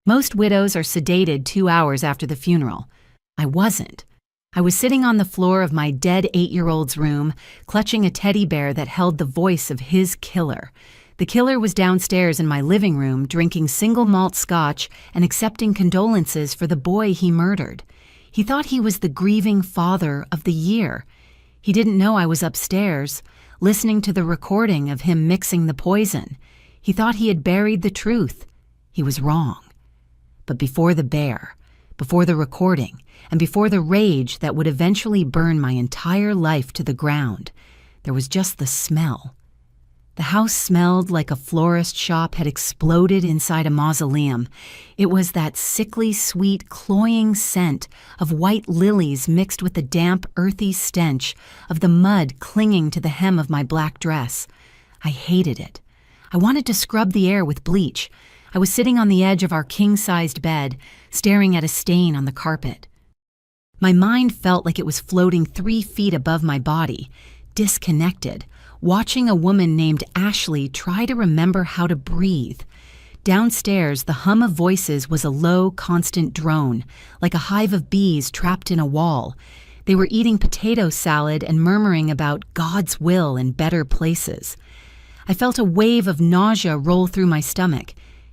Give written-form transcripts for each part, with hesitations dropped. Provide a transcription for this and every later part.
Most widows are sedated 2 hours after the funeral. I wasn't. I was sitting on the floor of my dead 8-year-old's room, clutching a teddy bear that held the voice of his killer. The killer was downstairs in my living room, drinking single malt scotch and accepting condolences for the boy he murdered. He thought he was the grieving father of the year. He didn't know I was upstairs, listening to the recording of him mixing the poison. He thought he had buried the truth. He was wrong. But before the bear, before the recording, and before the rage that would eventually burn my entire life to the ground, there was just the smell. The house smelled like a florist shop had exploded inside a mausoleum. It was that sickly sweet, cloying scent of white lilies mixed with the damp, earthy stench of the mud clinging to the hem of my black dress. I hated it. I wanted to scrub the air with bleach. I was sitting on the edge of our king-sized bed, staring at a stain on the carpet. My mind felt like it was floating 3 feet above my body, disconnected, watching a woman named Ashley try to remember how to breathe. Downstairs, the hum of voices was a low, constant drone, like a hive of bees trapped in a wall. They were eating potato salad and murmuring about God's will in better places. I felt a wave of nausea roll through my stomach.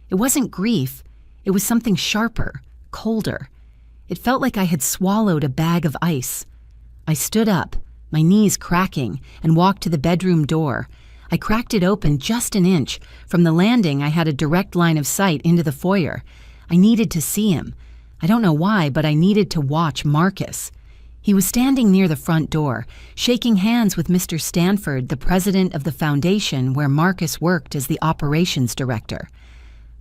It wasn't grief. It was something sharper, colder. It felt like I had swallowed a bag of ice. I stood up, my knees cracking, and walked to the bedroom door. I cracked it open just an inch. From the landing, I had a direct line of sight into the foyer. I needed to see him. I don't know why, but I needed to watch Marcus. He was standing near the front door, shaking hands with Mr. Stanford, the president of the foundation where Marcus worked as the operations director.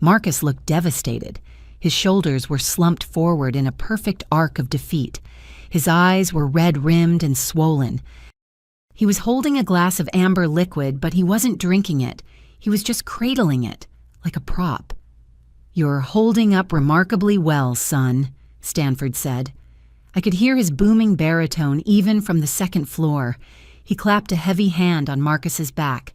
Marcus looked devastated. His shoulders were slumped forward in a perfect arc of defeat. His eyes were red-rimmed and swollen. He was holding a glass of amber liquid, but he wasn't drinking it. He was just cradling it, like a prop. "You're holding up remarkably well, son," Stanford said. I could hear his booming baritone even from the second floor. He clapped a heavy hand on Marcus's back.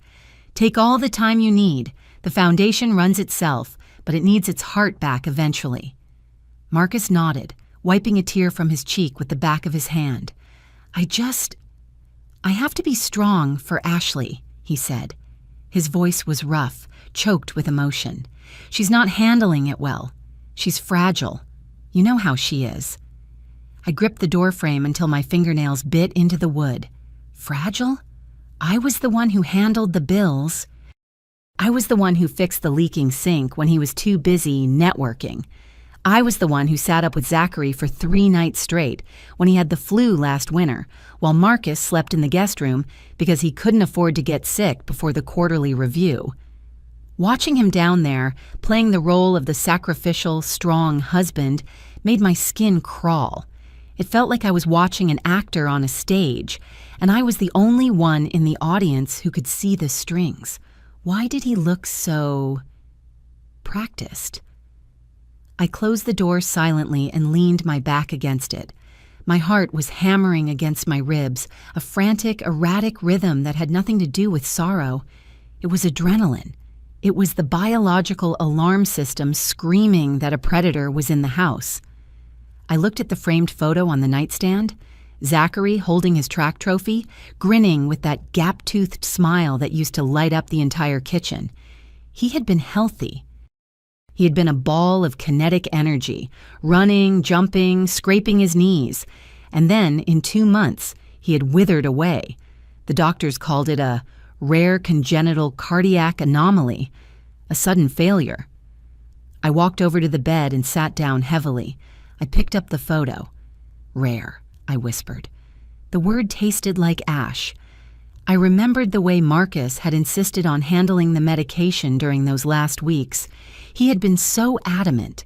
"Take all the time you need. The foundation runs itself, but it needs its heart back eventually." Marcus nodded, wiping a tear from his cheek with the back of his hand. I have to be strong for Ashley," he said. His voice was rough, choked with emotion. "She's not handling it well. She's fragile. You know how she is." I gripped the doorframe until my fingernails bit into the wood. Fragile? I was the one who handled the bills. I was the one who fixed the leaking sink when he was too busy networking. I was the one who sat up with Zachary for 3 nights straight when he had the flu last winter, while Marcus slept in the guest room because he couldn't afford to get sick before the quarterly review. Watching him down there, playing the role of the sacrificial, strong husband, made my skin crawl. It felt like I was watching an actor on a stage, and I was the only one in the audience who could see the strings. Why did he look so practiced? I closed the door silently and leaned my back against it. My heart was hammering against my ribs, a frantic, erratic rhythm that had nothing to do with sorrow. It was adrenaline. It was the biological alarm system screaming that a predator was in the house. I looked at the framed photo on the nightstand, Zachary holding his track trophy, grinning with that gap-toothed smile that used to light up the entire kitchen. He had been healthy. He had been a ball of kinetic energy, running, jumping, scraping his knees. And then, in 2 months, he had withered away. The doctors called it a rare congenital cardiac anomaly, a sudden failure. I walked over to the bed and sat down heavily. I picked up the photo. "Rare," I whispered. The word tasted like ash. I remembered the way Marcus had insisted on handling the medication during those last weeks. He had been so adamant.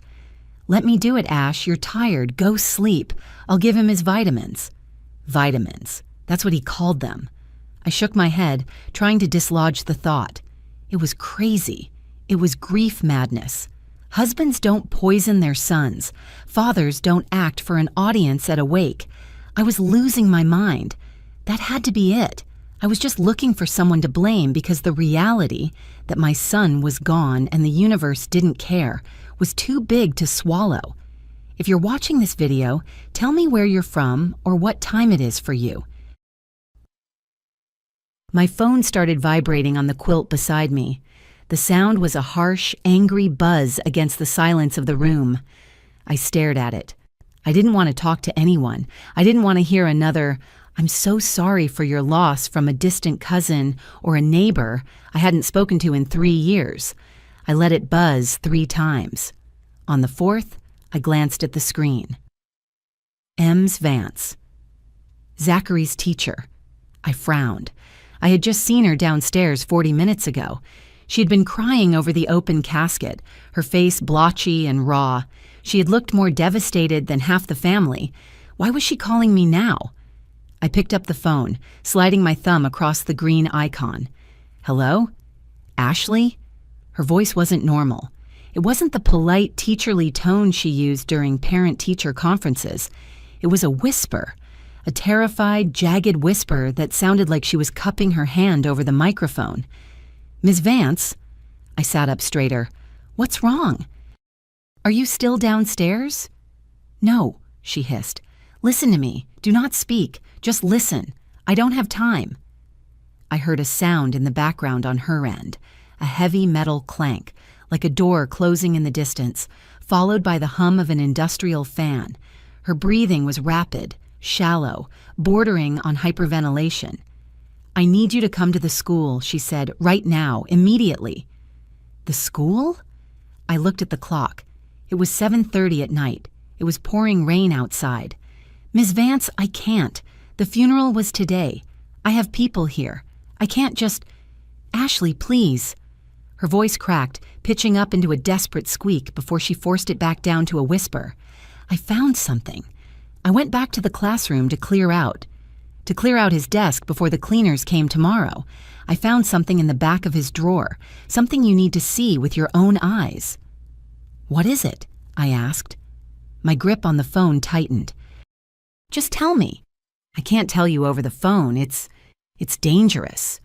"Let me do it, Ash. You're tired. Go sleep. I'll give him his vitamins." Vitamins. That's what he called them. I shook my head, trying to dislodge the thought. It was crazy. It was grief madness. Husbands don't poison their sons. Fathers don't act for an audience at a wake. I was losing my mind. That had to be it. I was just looking for someone to blame because the reality that my son was gone and the universe didn't care was too big to swallow. If you're watching this video, tell me where you're from or what time it is for you. My phone started vibrating on the quilt beside me. The sound was a harsh, angry buzz against the silence of the room. I stared at it. I didn't want to talk to anyone. I didn't want to hear another, "I'm so sorry for your loss," from a distant cousin or a neighbor I hadn't spoken to in 3 years. I let it buzz 3 times. On the 4th, I glanced at the screen. Ms. Vance. Zachary's teacher. I frowned. I had just seen her downstairs 40 minutes ago. She had been crying over the open casket, her face blotchy and raw. She had looked more devastated than half the family. Why was she calling me now? I picked up the phone, sliding my thumb across the green icon. Hello? Ashley? Her voice wasn't normal. It wasn't the polite, teacherly tone she used during parent-teacher conferences. It was a whisper, a terrified, jagged whisper that sounded like she was cupping her hand over the microphone. "Ms. Vance?" I sat up straighter. "What's wrong? Are you still downstairs?" "No," she hissed. "Listen to me. Do not speak. Just listen. I don't have time." I heard a sound in the background on her end, a heavy metal clank, like a door closing in the distance, followed by the hum of an industrial fan. Her breathing was rapid, shallow, bordering on hyperventilation. "I need you to come to the school," she said, "right now, immediately." The school? I looked at the clock. It was 7:30 at night. It was pouring rain outside. "Ms. Vance, I can't. The funeral was today. I have people here. I can't just—" "Ashley, please." Her voice cracked, pitching up into a desperate squeak before she forced it back down to a whisper. "I found something. I went back to the classroom to clear out his desk before the cleaners came tomorrow. I found something in the back of his drawer, something you need to see with your own eyes." "What is it?" I asked. My grip on the phone tightened. "Just tell me." "I can't tell you over the phone. It's dangerous."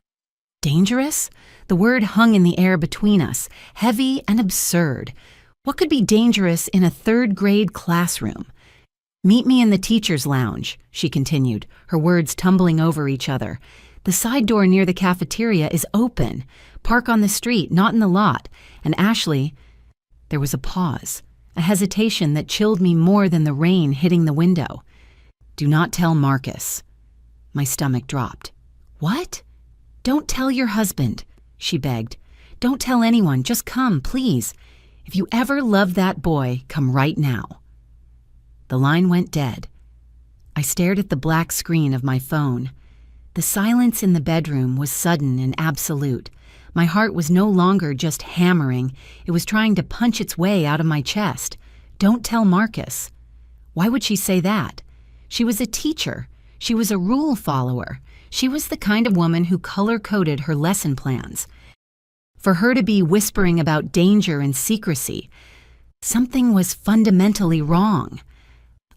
Dangerous? The word hung in the air between us, heavy and absurd. What could be dangerous in a 3rd-grade classroom? "Meet me in the teacher's lounge," she continued, her words tumbling over each other. "The side door near the cafeteria is open. Park on the street, not in the lot. And Ashley—" There was a pause, a hesitation that chilled me more than the rain hitting the window. "Do not tell Marcus." My stomach dropped. "What?" "Don't tell your husband," she begged. "Don't tell anyone. Just come, please. If you ever love that boy, come right now." The line went dead. I stared at the black screen of my phone. The silence in the bedroom was sudden and absolute. My heart was no longer just hammering. It was trying to punch its way out of my chest. Don't tell Marcus. Why would she say that? She was a teacher. She was a rule follower. She was the kind of woman who color-coded her lesson plans. For her to be whispering about danger and secrecy, something was fundamentally wrong.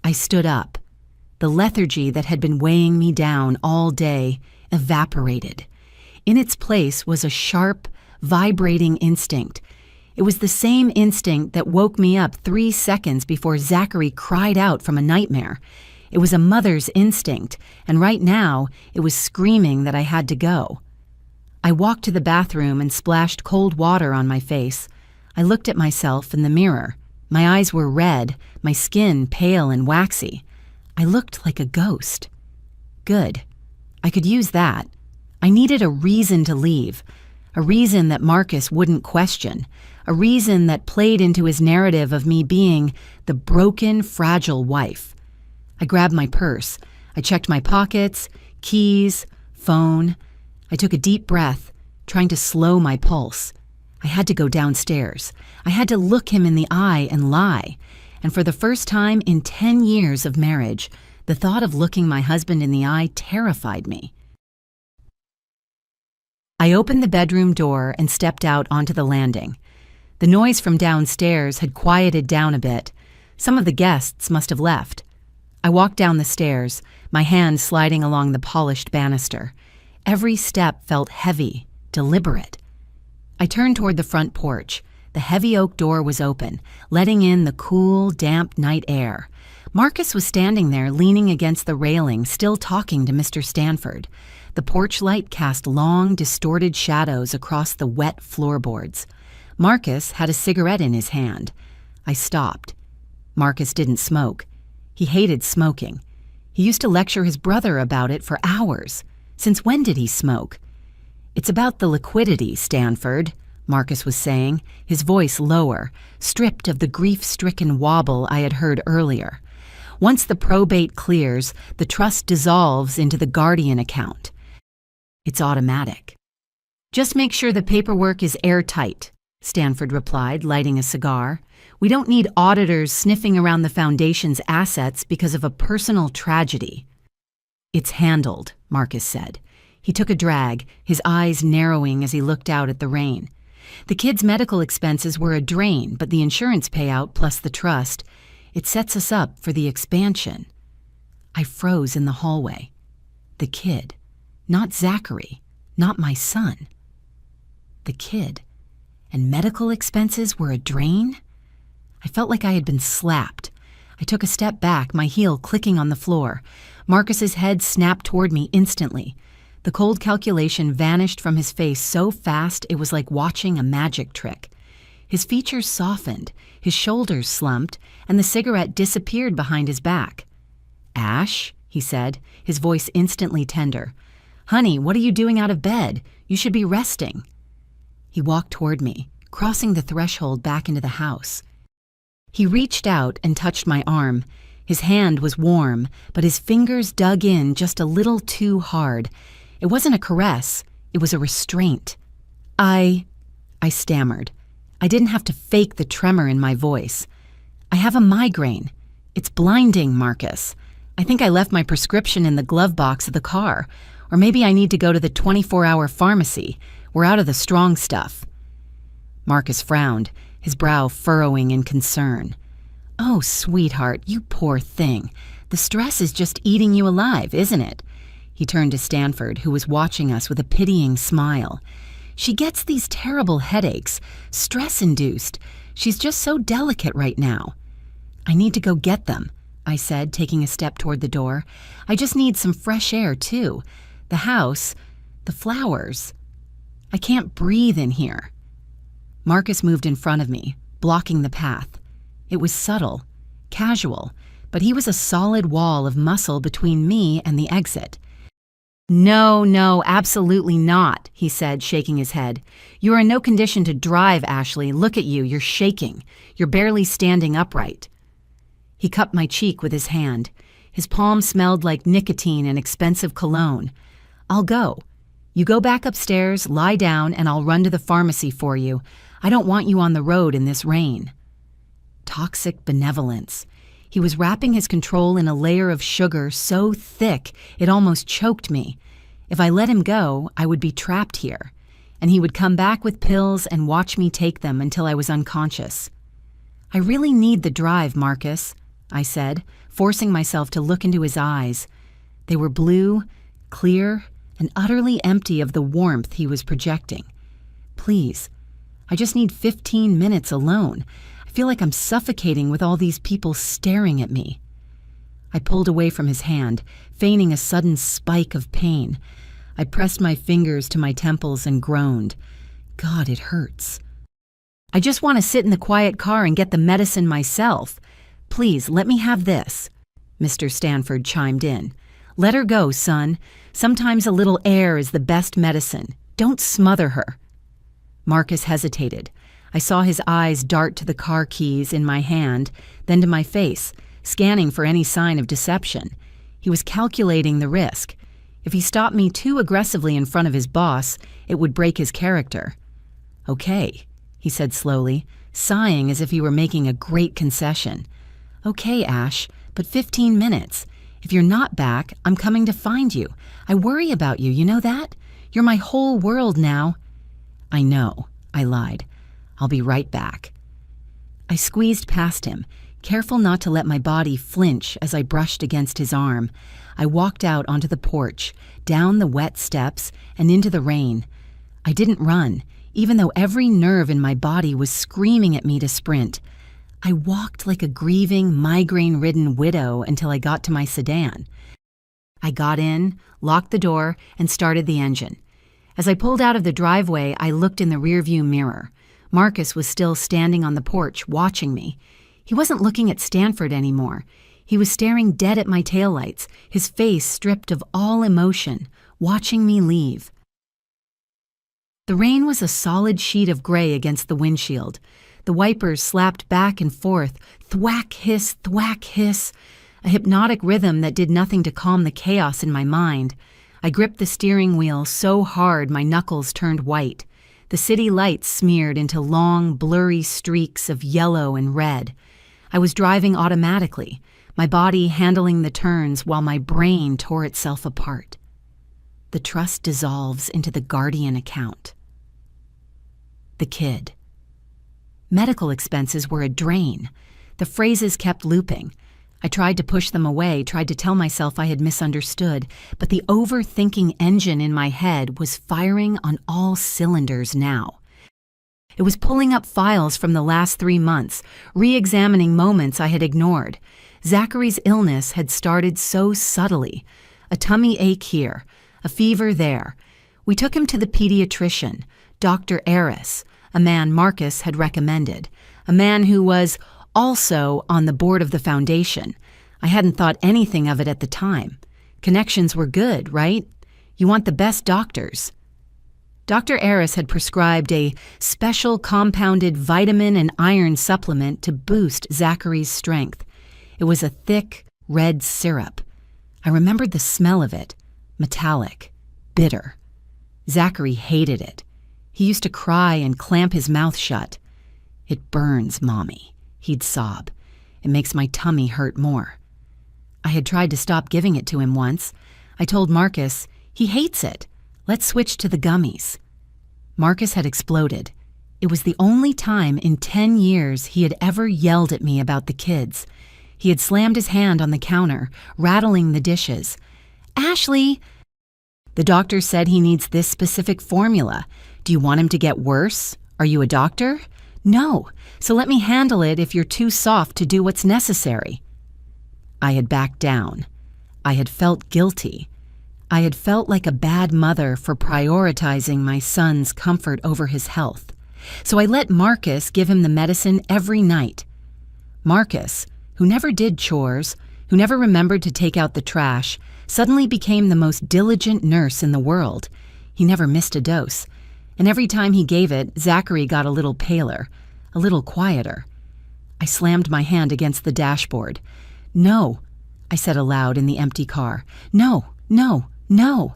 I stood up. The lethargy that had been weighing me down all day evaporated. In its place was a sharp, vibrating instinct. It was the same instinct that woke me up 3 seconds before Zachary cried out from a nightmare. It was a mother's instinct, and right now it was screaming that I had to go. I walked to the bathroom and splashed cold water on my face. I looked at myself in the mirror. My eyes were red, my skin pale and waxy. I looked like a ghost. Good. I could use that. I needed a reason to leave, a reason that Marcus wouldn't question, a reason that played into his narrative of me being the broken, fragile wife. I grabbed my purse. I checked my pockets, keys, phone. I took a deep breath, trying to slow my pulse. I had to go downstairs. I had to look him in the eye and lie. And for the first time in 10 years of marriage, the thought of looking my husband in the eye terrified me. I opened the bedroom door and stepped out onto the landing. The noise from downstairs had quieted down a bit. Some of the guests must have left. I walked down the stairs, my hand sliding along the polished banister. Every step felt heavy, deliberate. I turned toward the front porch. The heavy oak door was open, letting in the cool, damp night air. Marcus was standing there, leaning against the railing, still talking to Mr. Stanford. The porch light cast long, distorted shadows across the wet floorboards. Marcus had a cigarette in his hand. I stopped. Marcus didn't smoke. He hated smoking. He used to lecture his brother about it for hours. Since when did he smoke? "It's about the liquidity, Stanford," Marcus was saying, his voice lower, stripped of the grief-stricken wobble I had heard earlier. "Once the probate clears, the trust dissolves into the guardian account. It's automatic." "Just make sure the paperwork is airtight," Stanford replied, lighting a cigar. "We don't need auditors sniffing around the foundation's assets because of a personal tragedy." "It's handled," Marcus said. He took a drag, his eyes narrowing as he looked out at the rain. "The kids' medical expenses were a drain, but the insurance payout plus the trust, it sets us up for the expansion." I froze in the hallway. The kid. Not Zachary. Not my son. The kid. And medical expenses were a drain? I felt like I had been slapped. I took a step back, my heel clicking on the floor. Marcus's head snapped toward me instantly. The cold calculation vanished from his face so fast it was like watching a magic trick. His features softened, his shoulders slumped, and the cigarette disappeared behind his back. "Ash," he said, his voice instantly tender. "Honey, what are you doing out of bed? You should be resting." He walked toward me, crossing the threshold back into the house. He reached out and touched my arm. His hand was warm, but his fingers dug in just a little too hard. It wasn't a caress, it was a restraint. I stammered. I didn't have to fake the tremor in my voice. "I have a migraine. It's blinding, Marcus. I think I left my prescription in the glove box of the car. Or maybe I need to go to the 24-hour pharmacy. We're out of the strong stuff." Marcus frowned, his brow furrowing in concern. "Oh, sweetheart, you poor thing. The stress is just eating you alive, isn't it?" He turned to Stanford, who was watching us with a pitying smile. "She gets these terrible headaches, stress-induced. She's just so delicate right now." "I need to go get them," I said, taking a step toward the door. "I just need some fresh air, too. The house, the flowers. I can't breathe in here." Marcus moved in front of me, blocking the path. It was subtle, casual, but he was a solid wall of muscle between me and the exit. No, absolutely not," he said, shaking his head. "You are in no condition to drive, Ashley. Look at you, you're shaking. You're barely standing upright." He cupped my cheek with his hand. His palm smelled like nicotine and expensive cologne. "I'll go. You go back upstairs, lie down, and I'll run to the pharmacy for you. I don't want you on the road in this rain." Toxic benevolence. He was wrapping his control in a layer of sugar so thick it almost choked me. If I let him go, I would be trapped here, and he would come back with pills and watch me take them until I was unconscious. "I really need the drive, Marcus," I said, forcing myself to look into his eyes. They were blue, clear, and utterly empty of the warmth he was projecting. "Please, I just need 15 minutes alone. I feel like I'm suffocating with all these people staring at me." I pulled away from his hand, feigning a sudden spike of pain. I pressed my fingers to my temples and groaned. "God, it hurts." "I just want to sit in the quiet car and get the medicine myself. Please, let me have this," Mr. Stanford chimed in. "Let her go, son. Sometimes a little air is the best medicine. Don't smother her." Marcus hesitated. I saw his eyes dart to the car keys in my hand, then to my face, scanning for any sign of deception. He was calculating the risk. If he stopped me too aggressively in front of his boss, it would break his character. "Okay," he said slowly, sighing as if he were making a great concession. "Okay, Ash, but 15 minutes. If you're not back, I'm coming to find you. I worry about you, you know that? You're my whole world now." "I know," I lied. "I'll be right back." I squeezed past him, Careful not to let my body flinch as I brushed against his arm, I walked out onto the porch, down the wet steps, and into the rain. I didn't run, even though every nerve in my body was screaming at me to sprint. I walked like a grieving, migraine-ridden widow until I got to my sedan. I got in, locked the door, and started the engine. As I pulled out of the driveway, I looked in the rearview mirror. Marcus was still standing on the porch, watching me. He wasn't looking at Stanford anymore. He was staring dead at my taillights, his face stripped of all emotion, watching me leave. The rain was a solid sheet of gray against the windshield. The wipers slapped back and forth, thwack, hiss, a hypnotic rhythm that did nothing to calm the chaos in my mind. I gripped the steering wheel so hard my knuckles turned white. The city lights smeared into long, blurry streaks of yellow and red. I was driving automatically, my body handling the turns while my brain tore itself apart. The trust dissolves into the guardian account. The kid. Medical expenses were a drain. The phrases kept looping. I tried to push them away, tried to tell myself I had misunderstood, but the overthinking engine in my head was firing on all cylinders now. It was pulling up files from the last 3 months, re-examining moments I had ignored. Zachary's illness had started so subtly. A tummy ache here, a fever there. We took him to the pediatrician, Dr. Aris, a man Marcus had recommended, a man who was also on the board of the foundation. I hadn't thought anything of it at the time. Connections were good, right? You want the best doctors. Dr. Aris had prescribed a special compounded vitamin and iron supplement to boost Zachary's strength. It was a thick, red syrup. I remembered the smell of it, metallic, bitter. Zachary hated it. He used to cry and clamp his mouth shut. "It burns, Mommy," he'd sob. "It makes my tummy hurt more." I had tried to stop giving it to him once. I told Marcus, "He hates it. Let's switch to the gummies." Marcus had exploded. It was the only time in 10 years he had ever yelled at me about the kids. He had slammed his hand on the counter, rattling the dishes. "Ashley, the doctor said he needs this specific formula. Do you want him to get worse? Are you a doctor? No, so let me handle it if you're too soft to do what's necessary." I had backed down. I had felt guilty. I had felt like a bad mother for prioritizing my son's comfort over his health. So I let Marcus give him the medicine every night. Marcus, who never did chores, who never remembered to take out the trash, suddenly became the most diligent nurse in the world. He never missed a dose. And every time he gave it, Zachary got a little paler, a little quieter. I slammed my hand against the dashboard. "No," I said aloud in the empty car. "No, no, no."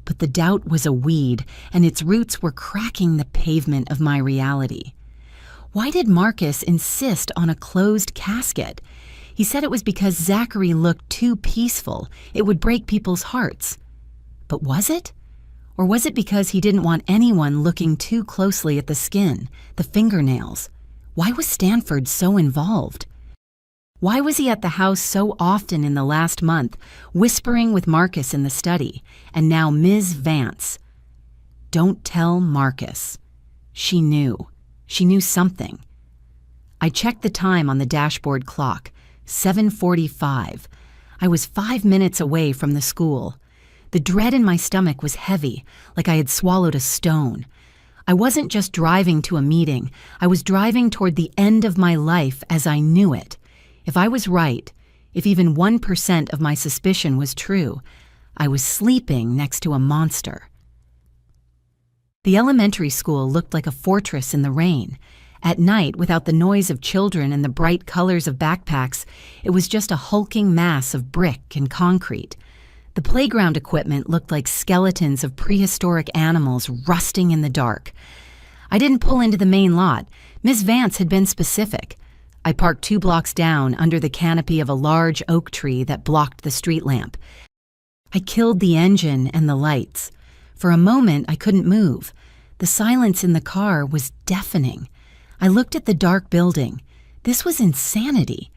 But the doubt was a weed, and its roots were cracking the pavement of my reality. Why did Marcus insist on a closed casket? He said it was because Zachary looked too peaceful. It would break people's hearts. But was it? Or was it because he didn't want anyone looking too closely at the skin, the fingernails? Why was Stanford so involved? Why was he at the house so often in the last month, whispering with Marcus in the study, and now Ms. Vance? Don't tell Marcus. She knew. She knew something. I checked the time on the dashboard clock, 7:45. I was 5 minutes away from the school. The dread in my stomach was heavy, like I had swallowed a stone. I wasn't just driving to a meeting. I was driving toward the end of my life as I knew it. If I was right, if even 1% of my suspicion was true, I was sleeping next to a monster. The elementary school looked like a fortress in the rain. At night, without the noise of children and the bright colors of backpacks, it was just a hulking mass of brick and concrete. The playground equipment looked like skeletons of prehistoric animals rusting in the dark. I didn't pull into the main lot. Miss Vance had been specific. I parked 2 blocks down under the canopy of a large oak tree that blocked the street lamp. I killed the engine and the lights. For a moment, I couldn't move. The silence in the car was deafening. I looked at the dark building. This was insanity.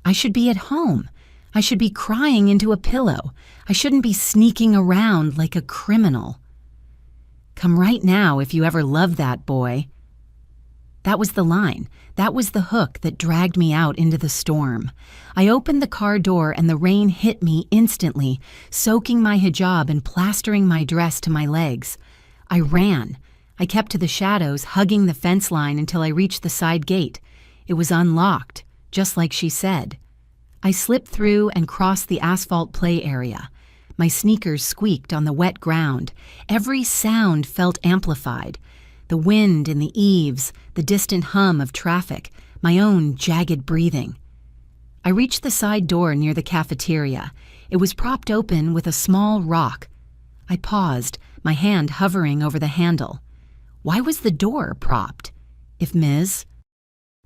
I should be at home. I should be crying into a pillow. I shouldn't be sneaking around like a criminal. Come right now if you ever love that boy. That was the line. That was the hook that dragged me out into the storm. I opened the car door and the rain hit me instantly, soaking my hijab and plastering my dress to my legs. I ran. I kept to the shadows, hugging the fence line until I reached the side gate. It was unlocked, just like she said. I slipped through and crossed the asphalt play area. My sneakers squeaked on the wet ground. Every sound felt amplified. The wind in the eaves, the distant hum of traffic, my own jagged breathing. I reached the side door near the cafeteria. It was propped open with a small rock. I paused, my hand hovering over the handle. Why was the door propped? If Ms.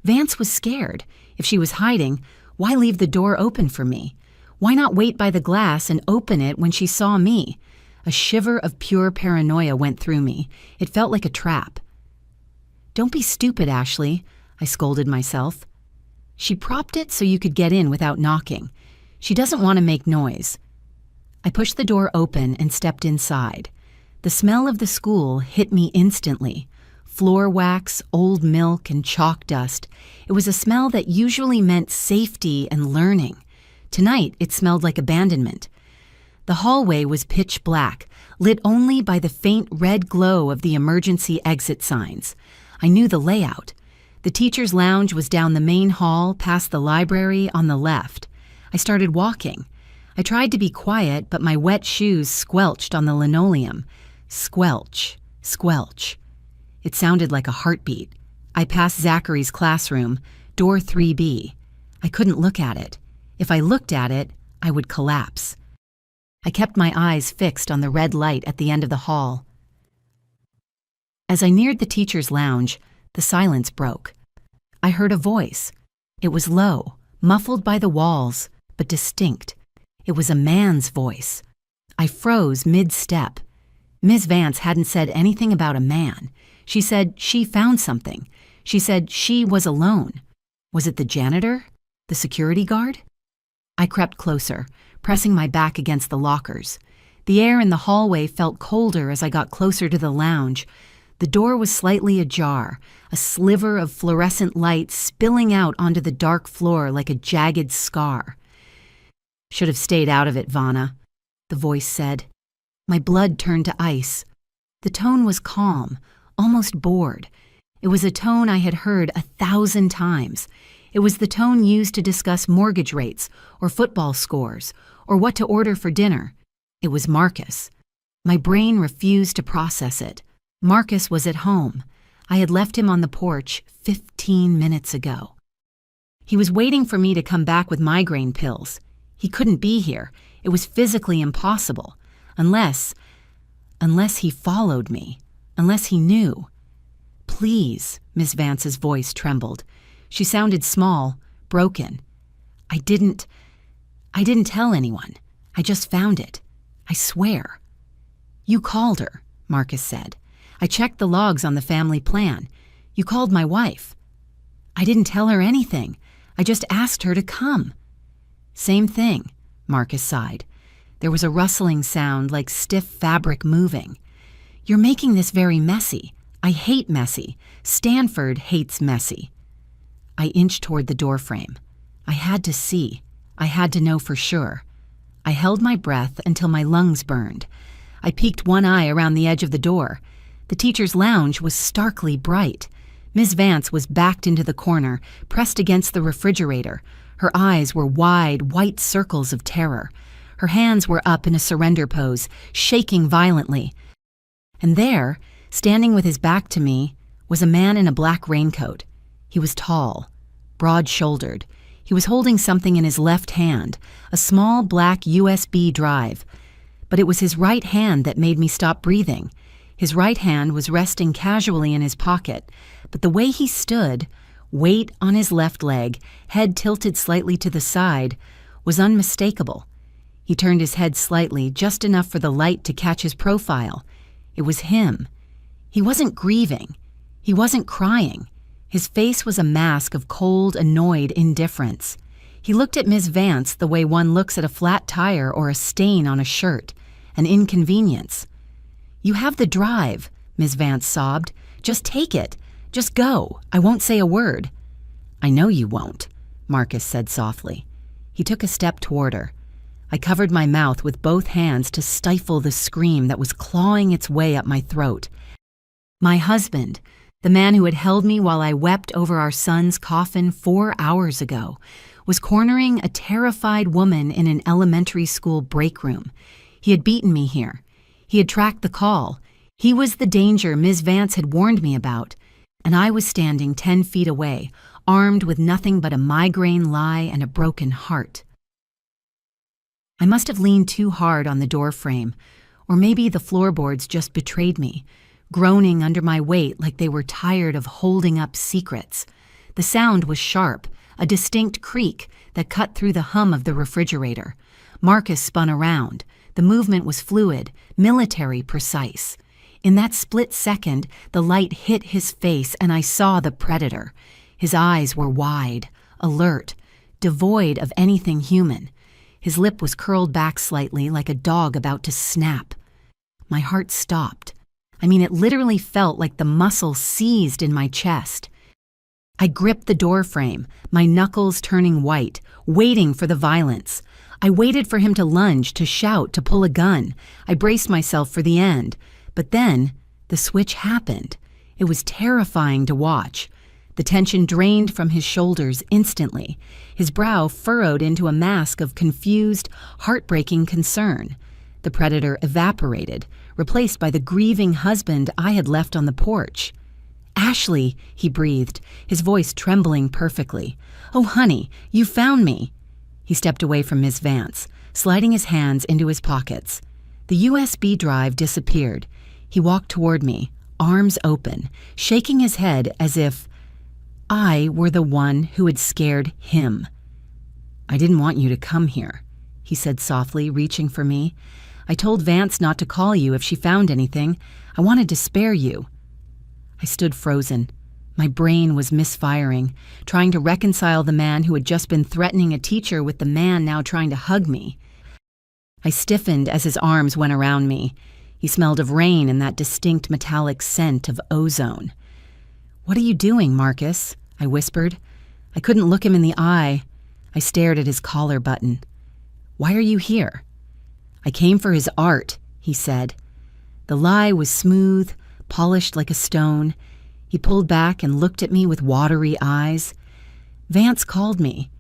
Vance was scared. If she was hiding, why leave the door open for me? Why not wait by the glass and open it when she saw me? A shiver of pure paranoia went through me. It felt like a trap. Don't be stupid, Ashley, I scolded myself. She propped it so you could get in without knocking. She doesn't want to make noise. I pushed the door open and stepped inside. The smell of the school hit me instantly. Floor wax, old milk, and chalk dust. It was a smell that usually meant safety and learning. Tonight, it smelled like abandonment. The hallway was pitch black, lit only by the faint red glow of the emergency exit signs. I knew the layout. The teacher's lounge was down the main hall, past the library on the left. I started walking. I tried to be quiet, but my wet shoes squelched on the linoleum. Squelch, squelch. It sounded like a heartbeat. I passed Zachary's classroom, door 3B. I couldn't look at it. If I looked at it, I would collapse. I kept my eyes fixed on the red light at the end of the hall. As I neared the teacher's lounge, the silence broke. I heard a voice. It was low, muffled by the walls, but distinct. It was a man's voice. I froze mid-step. Ms. Vance hadn't said anything about a man. She said she found something. She said she was alone. Was it the janitor? The security guard? I crept closer, pressing my back against the lockers. The air in the hallway felt colder as I got closer to the lounge. The door was slightly ajar, a sliver of fluorescent light spilling out onto the dark floor like a jagged scar. Should have stayed out of it, Vanna, the voice said. My blood turned to ice. The tone was calm, almost bored. It was a tone I had heard 1,000 times. It was the tone used to discuss mortgage rates or football scores or what to order for dinner. It was Marcus. My brain refused to process it. Marcus was at home. I had left him on the porch 15 minutes ago. He was waiting for me to come back with migraine pills. He couldn't be here. It was physically impossible. Unless he followed me. Unless he knew. Please, Miss Vance's voice trembled. She sounded small, broken. I didn't tell anyone. I just found it. I swear. You called her, Marcus said. I checked the logs on the family plan. You called my wife. I didn't tell her anything. I just asked her to come. Same thing, Marcus sighed. There was a rustling sound like stiff fabric moving. You're making this very messy. I hate messy. Stanford hates messy. I inched toward the doorframe. I had to see. I had to know for sure. I held my breath until my lungs burned. I peeked one eye around the edge of the door. The teacher's lounge was starkly bright. Miss Vance was backed into the corner, pressed against the refrigerator. Her eyes were wide, white circles of terror. Her hands were up in a surrender pose, shaking violently. And there, standing with his back to me, was a man in a black raincoat. He was tall, broad-shouldered. He was holding something in his left hand, a small black USB drive. But it was his right hand that made me stop breathing. His right hand was resting casually in his pocket, but the way he stood, weight on his left leg, head tilted slightly to the side, was unmistakable. He turned his head slightly, just enough for the light to catch his profile. It was him. He wasn't grieving. He wasn't crying. His face was a mask of cold, annoyed indifference. He looked at Ms. Vance the way one looks at a flat tire or a stain on a shirt, an inconvenience. "You have the drive," Ms. Vance sobbed. "Just take it. Just go. I won't say a word." "I know you won't," Marcus said softly. He took a step toward her. I covered my mouth with both hands to stifle the scream that was clawing its way up my throat. My husband, the man who had held me while I wept over our son's coffin 4 hours ago, was cornering a terrified woman in an elementary school break room. He had beaten me here. He had tracked the call. He was the danger Ms. Vance had warned me about, and I was standing 10 feet away, armed with nothing but a migraine lie and a broken heart. I must have leaned too hard on the door frame, or maybe the floorboards just betrayed me, groaning under my weight like they were tired of holding up secrets. The sound was sharp, a distinct creak that cut through the hum of the refrigerator. Marcus spun around. The movement was fluid, military precise. In that split second, the light hit his face and I saw the predator. His eyes were wide, alert, devoid of anything human. His lip was curled back slightly like a dog about to snap. My heart stopped. It literally felt like the muscle seized in my chest. I gripped the door frame, my knuckles turning white, waiting for the violence. I waited for him to lunge, to shout, to pull a gun. I braced myself for the end. But then, the switch happened. It was terrifying to watch. The tension drained from his shoulders instantly. His brow furrowed into a mask of confused, heartbreaking concern. The predator evaporated, replaced by the grieving husband I had left on the porch. "Ashley," he breathed, his voice trembling perfectly. "Oh, honey, you found me." He stepped away from Ms. Vance, sliding his hands into his pockets. The USB drive disappeared. He walked toward me, arms open, shaking his head as if I were the one who had scared him. "I didn't want you to come here," he said softly, reaching for me. "I told Vance not to call you if she found anything. I wanted to spare you." I stood frozen. My brain was misfiring, trying to reconcile the man who had just been threatening a teacher with the man now trying to hug me. I stiffened as his arms went around me. He smelled of rain and that distinct metallic scent of ozone. "What are you doing, Marcus?" I whispered. I couldn't look him in the eye. I stared at his collar button. "Why are you here?" "I came for his art," he said. The lie was smooth, polished like a stone. He pulled back and looked at me with watery eyes. "Vance called me.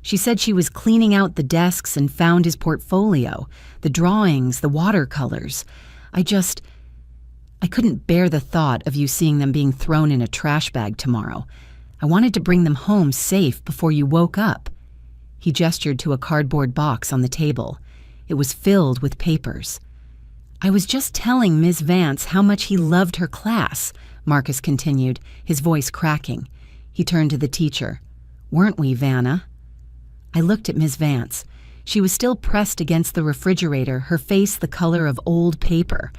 She said she was cleaning out the desks and found his portfolio, the drawings, the watercolors. I couldn't bear the thought of you seeing them being thrown in a trash bag tomorrow. I wanted to bring them home safe before you woke up." He gestured to a cardboard box on the table. It was filled with papers. "I was just telling Ms. Vance how much he loved her class," Marcus continued, his voice cracking. He turned to the teacher. "Weren't we, Vanna?" I looked at Ms. Vance. She was still pressed against the refrigerator, her face the color of old paper.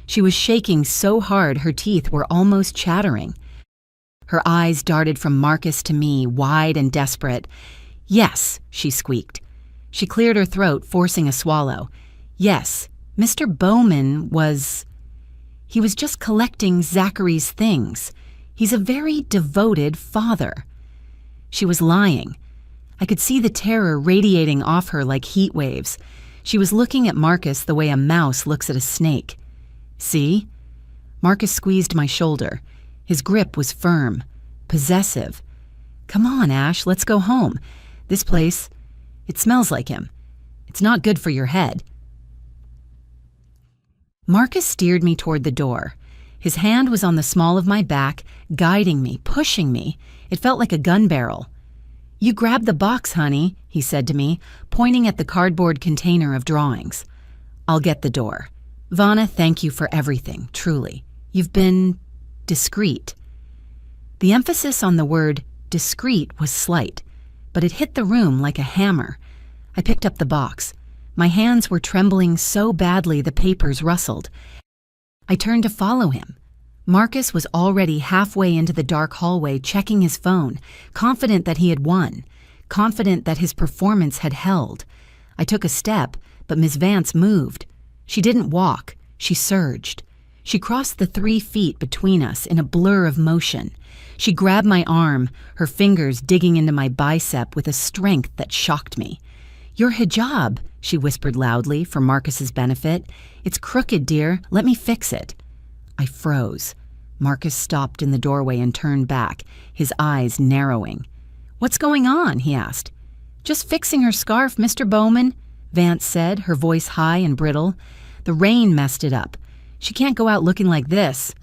She was shaking so hard her teeth were almost chattering. Her eyes darted from Marcus to me, wide and desperate. "Yes," she squeaked. She cleared her throat, forcing a swallow. "Yes, Mr. Bowman he was just collecting Zachary's things. He's a very devoted father." She was lying. I could see the terror radiating off her like heat waves. She was looking at Marcus the way a mouse looks at a snake. "See?" Marcus squeezed my shoulder. His grip was firm, possessive. "Come on, Ash, let's go home. This place, it smells like him. It's not good for your head." Marcus steered me toward the door. His hand was on the small of my back, guiding me, pushing me. It felt like a gun barrel. "You grab the box, honey," he said to me, pointing at the cardboard container of drawings. "I'll get the door. Vanna, thank you for everything, truly. You've been discreet." The emphasis on the word discreet was slight, but it hit the room like a hammer. I picked up the box. My hands were trembling so badly the papers rustled. I turned to follow him. Marcus was already halfway into the dark hallway checking his phone, confident that he had won, confident that his performance had held. I took a step, but Miss Vance moved. She didn't walk, she surged. She crossed the 3 feet between us in a blur of motion. She grabbed my arm, her fingers digging into my bicep with a strength that shocked me. "Your hijab," she whispered loudly for Marcus's benefit. "It's crooked, dear. Let me fix it." I froze. Marcus stopped in the doorway and turned back, his eyes narrowing. "What's going on?" he asked. "Just fixing her scarf, Mr. Bowman," Vance said, her voice high and brittle. "The rain messed it up. She can't go out looking like this."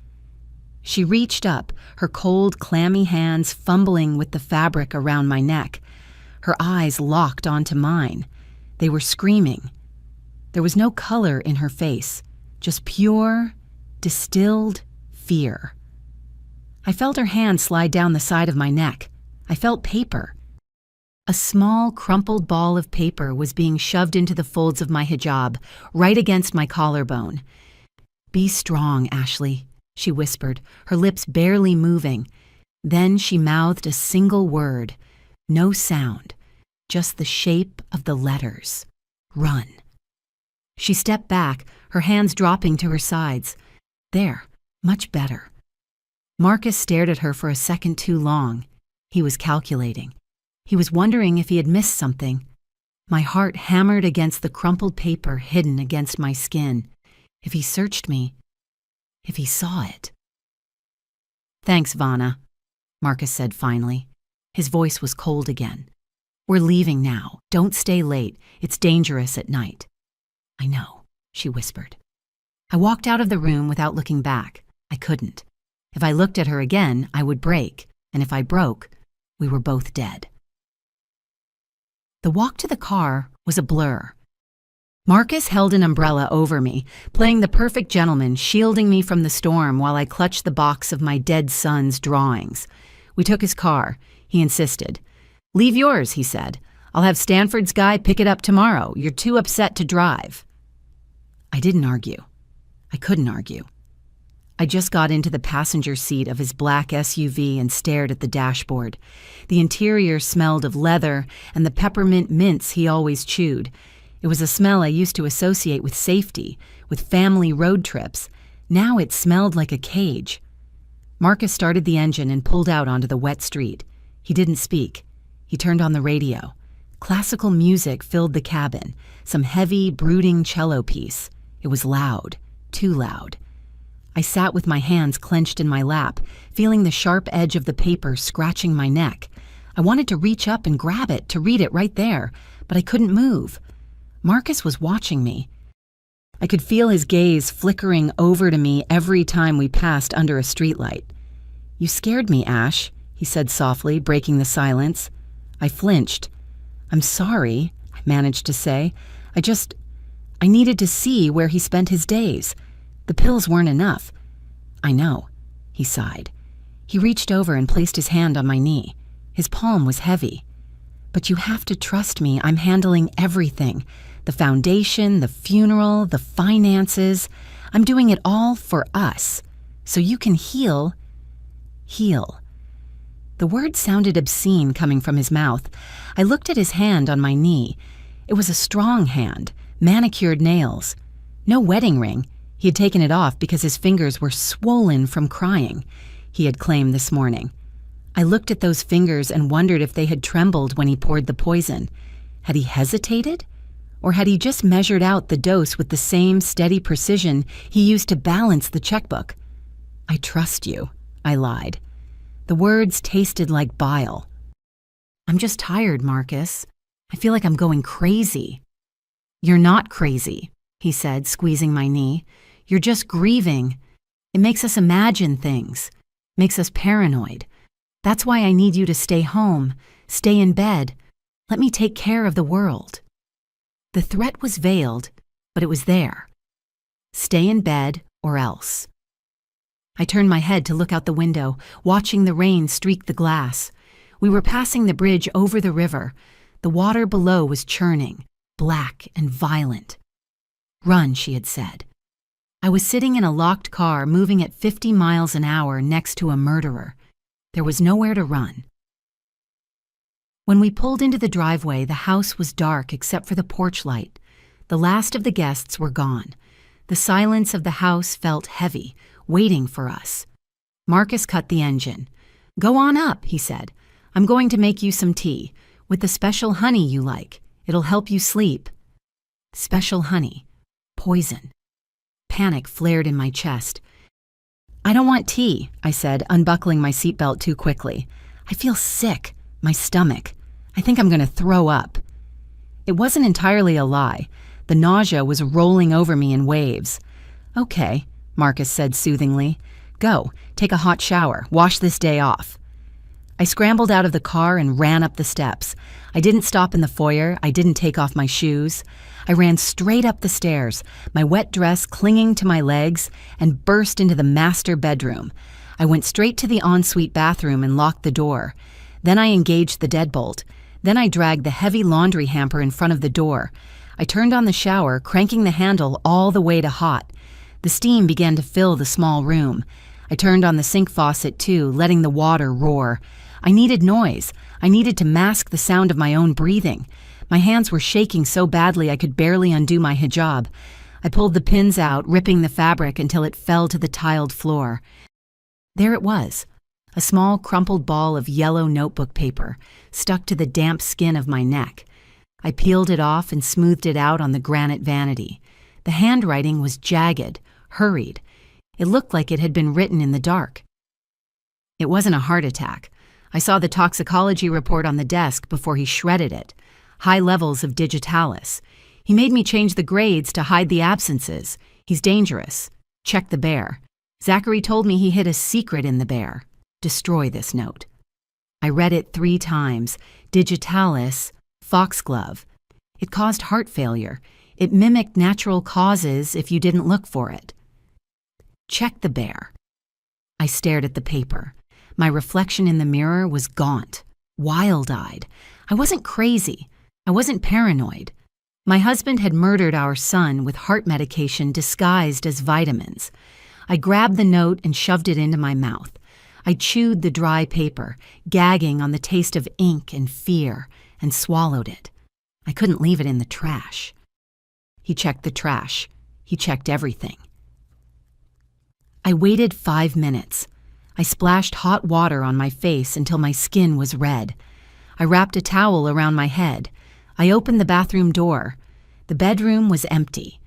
She reached up, her cold, clammy hands fumbling with the fabric around my neck. Her eyes locked onto mine. They were screaming. There was no color in her face, just pure, distilled fear. I felt her hand slide down the side of my neck. I felt paper. A small, crumpled ball of paper was being shoved into the folds of my hijab, right against my collarbone. "Be strong, Ashley," she whispered, her lips barely moving. Then she mouthed a single word. No sound, just the shape of the letters. "Run." She stepped back, her hands dropping to her sides. There, much better. Marcus stared at her for a second too long. He was calculating. He was wondering if he had missed something. My heart hammered against the crumpled paper hidden against my skin. If he searched me, if he saw it. "Thanks, Vanna," Marcus said finally. His voice was cold again. "We're leaving now. Don't stay late. It's dangerous at night." "I know," she whispered. I walked out of the room without looking back. I couldn't. If I looked at her again, I would break, and if I broke, we were both dead. The walk to the car was a blur. Marcus held an umbrella over me, playing the perfect gentleman, shielding me from the storm while I clutched the box of my dead son's drawings. We took his car. He insisted. "Leave yours," he said. "I'll have Stanford's guy pick it up tomorrow. You're too upset to drive." I didn't argue. I couldn't argue. I just got into the passenger seat of his black SUV and stared at the dashboard. The interior smelled of leather and the peppermint mints he always chewed. It was a smell I used to associate with safety, with family road trips. Now it smelled like a cage. Marcus started the engine and pulled out onto the wet street. He didn't speak. He turned on the radio. Classical music filled the cabin, some heavy, brooding cello piece. It was loud, too loud. I sat with my hands clenched in my lap, feeling the sharp edge of the paper scratching my neck. I wanted to reach up and grab it, to read it right there, but I couldn't move. Marcus was watching me. I could feel his gaze flickering over to me every time we passed under a streetlight. "You scared me, Ash," he said softly, breaking the silence. I flinched. "I'm sorry," I managed to say. I needed to see where he spent his days. The pills weren't enough." "I know," he sighed. He reached over and placed his hand on my knee. His palm was heavy. "But you have to trust me. I'm handling everything. The foundation, the funeral, the finances. I'm doing it all for us. So you can heal. Heal." The word sounded obscene coming from his mouth. I looked at his hand on my knee. It was a strong hand, manicured nails. No wedding ring. He had taken it off because his fingers were swollen from crying, he had claimed this morning. I looked at those fingers and wondered if they had trembled when he poured the poison. Had he hesitated? Or had he just measured out the dose with the same steady precision he used to balance the checkbook? "I trust you," I lied. The words tasted like bile. "I'm just tired, Marcus. I feel like I'm going crazy." "You're not crazy," he said, squeezing my knee. "You're just grieving. It makes us imagine things, makes us paranoid. That's why I need you to stay home, stay in bed. Let me take care of the world." The threat was veiled, but it was there. Stay in bed or else. I turned my head to look out the window, watching the rain streak the glass. We were passing the bridge over the river. The water below was churning, black and violent. "Run," she had said. I was sitting in a locked car moving at 50 miles an hour next to a murderer. There was nowhere to run. When we pulled into the driveway, the house was dark except for the porch light. The last of the guests were gone. The silence of the house felt heavy, waiting for us. Marcus cut the engine. "Go on up," he said. "I'm going to make you some tea, with the special honey you like. It'll help you sleep." Special honey. Poison. Panic flared in my chest. "I don't want tea," I said, unbuckling my seatbelt too quickly. "I feel sick. My stomach. I think I'm going to throw up." It wasn't entirely a lie. The nausea was rolling over me in waves. "Okay," Marcus said soothingly. "Go, take a hot shower. Wash this day off." I scrambled out of the car and ran up the steps. I didn't stop in the foyer. I didn't take off my shoes. I ran straight up the stairs, my wet dress clinging to my legs, and burst into the master bedroom. I went straight to the ensuite bathroom and locked the door. Then I engaged the deadbolt. Then I dragged the heavy laundry hamper in front of the door. I turned on the shower, cranking the handle all the way to hot. The steam began to fill the small room. I turned on the sink faucet too, letting the water roar. I needed noise. I needed to mask the sound of my own breathing. My hands were shaking so badly I could barely undo my hijab. I pulled the pins out, ripping the fabric until it fell to the tiled floor. There it was, a small crumpled ball of yellow notebook paper, stuck to the damp skin of my neck. I peeled it off and smoothed it out on the granite vanity. The handwriting was jagged, hurried. It looked like it had been written in the dark. It wasn't a heart attack. I saw the toxicology report on the desk before he shredded it. High levels of digitalis. He made me change the grades to hide the absences. He's dangerous. Check the bear. Zachary told me he hid a secret in the bear. Destroy this note. I read it 3 times. Digitalis, foxglove. It caused heart failure. It mimicked natural causes if you didn't look for it. Check the bear. I stared at the paper. My reflection in the mirror was gaunt, wild-eyed. I wasn't crazy. I wasn't paranoid. My husband had murdered our son with heart medication disguised as vitamins. I grabbed the note and shoved it into my mouth. I chewed the dry paper, gagging on the taste of ink and fear, and swallowed it. I couldn't leave it in the trash. He checked the trash. He checked everything. I waited 5 minutes. I splashed hot water on my face until my skin was red. I wrapped a towel around my head. I opened the bathroom door. The bedroom was empty.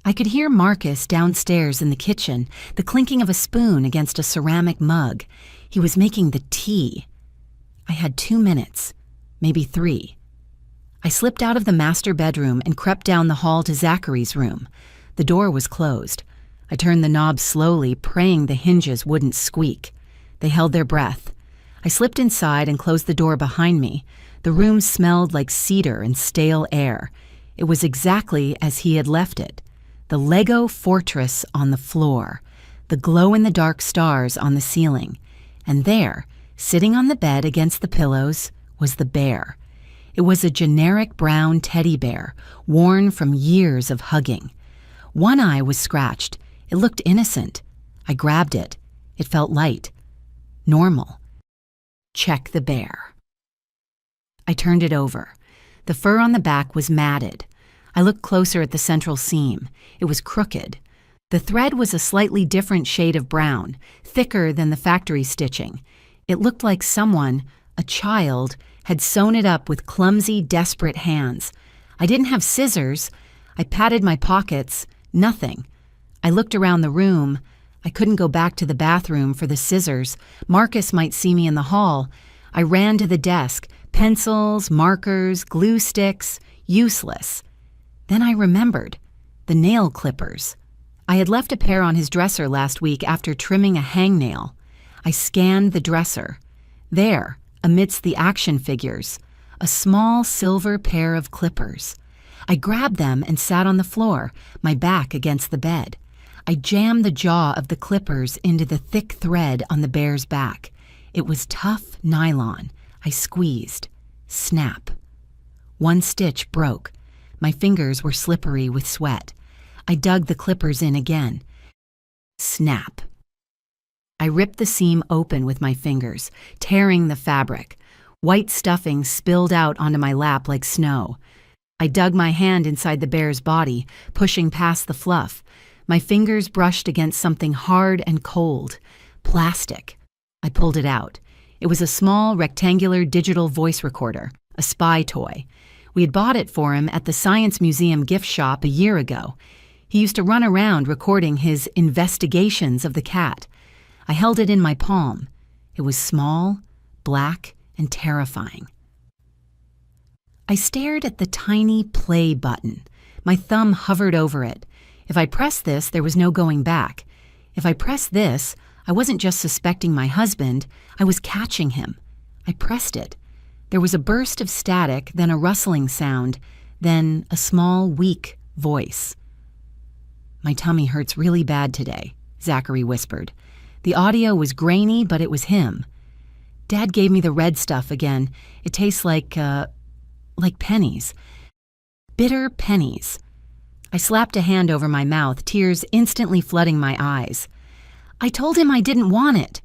I could hear Marcus downstairs in the kitchen, the clinking of a spoon against a ceramic mug. He was making the tea. I had 2 minutes, maybe 3. I slipped out of the master bedroom and crept down the hall to Zachary's room. The door was closed. I turned the knob slowly, praying the hinges wouldn't squeak. They held their breath. I slipped inside and closed the door behind me. The room smelled like cedar and stale air. It was exactly as he had left it. The Lego fortress on the floor, the glow-in-the-dark stars on the ceiling. And there, sitting on the bed against the pillows, was the bear. It was a generic brown teddy bear, worn from years of hugging. One eye was scratched. It looked innocent. I grabbed it. It felt light. Normal. Check the bear. I turned it over. The fur on the back was matted. I looked closer at the central seam. It was crooked. The thread was a slightly different shade of brown, thicker than the factory stitching. It looked like someone, a child, had sewn it up with clumsy, desperate hands. I didn't have scissors. I patted my pockets. Nothing. I looked around the room. I couldn't go back to the bathroom for the scissors. Marcus might see me in the hall. I ran to the desk. Pencils, markers, glue sticks. Useless. Then I remembered. The nail clippers. I had left a pair on his dresser last week after trimming a hangnail. I scanned the dresser. There, amidst the action figures, a small silver pair of clippers. I grabbed them and sat on the floor, my back against the bed. I jammed the jaw of the clippers into the thick thread on the bear's back. It was tough nylon. I squeezed. Snap. One stitch broke. My fingers were slippery with sweat. I dug the clippers in again. Snap. I ripped the seam open with my fingers, tearing the fabric. White stuffing spilled out onto my lap like snow. I dug my hand inside the bear's body, pushing past the fluff. My fingers brushed against something hard and cold. Plastic. I pulled it out. It was a small, rectangular digital voice recorder, a spy toy. We had bought it for him at the Science Museum gift shop a year ago. He used to run around recording his investigations of the cat. I held it in my palm. It was small, black, and terrifying. I stared at the tiny play button. My thumb hovered over it. If I pressed this, there was no going back. If I pressed this, I wasn't just suspecting my husband, I was catching him. I pressed it. There was a burst of static, then a rustling sound, then a small, weak voice. "My tummy hurts really bad today," Zachary whispered. The audio was grainy, but it was him. "Dad gave me the red stuff again. It tastes like pennies. Bitter pennies." I slapped a hand over my mouth, tears instantly flooding my eyes. "I told him I didn't want it,"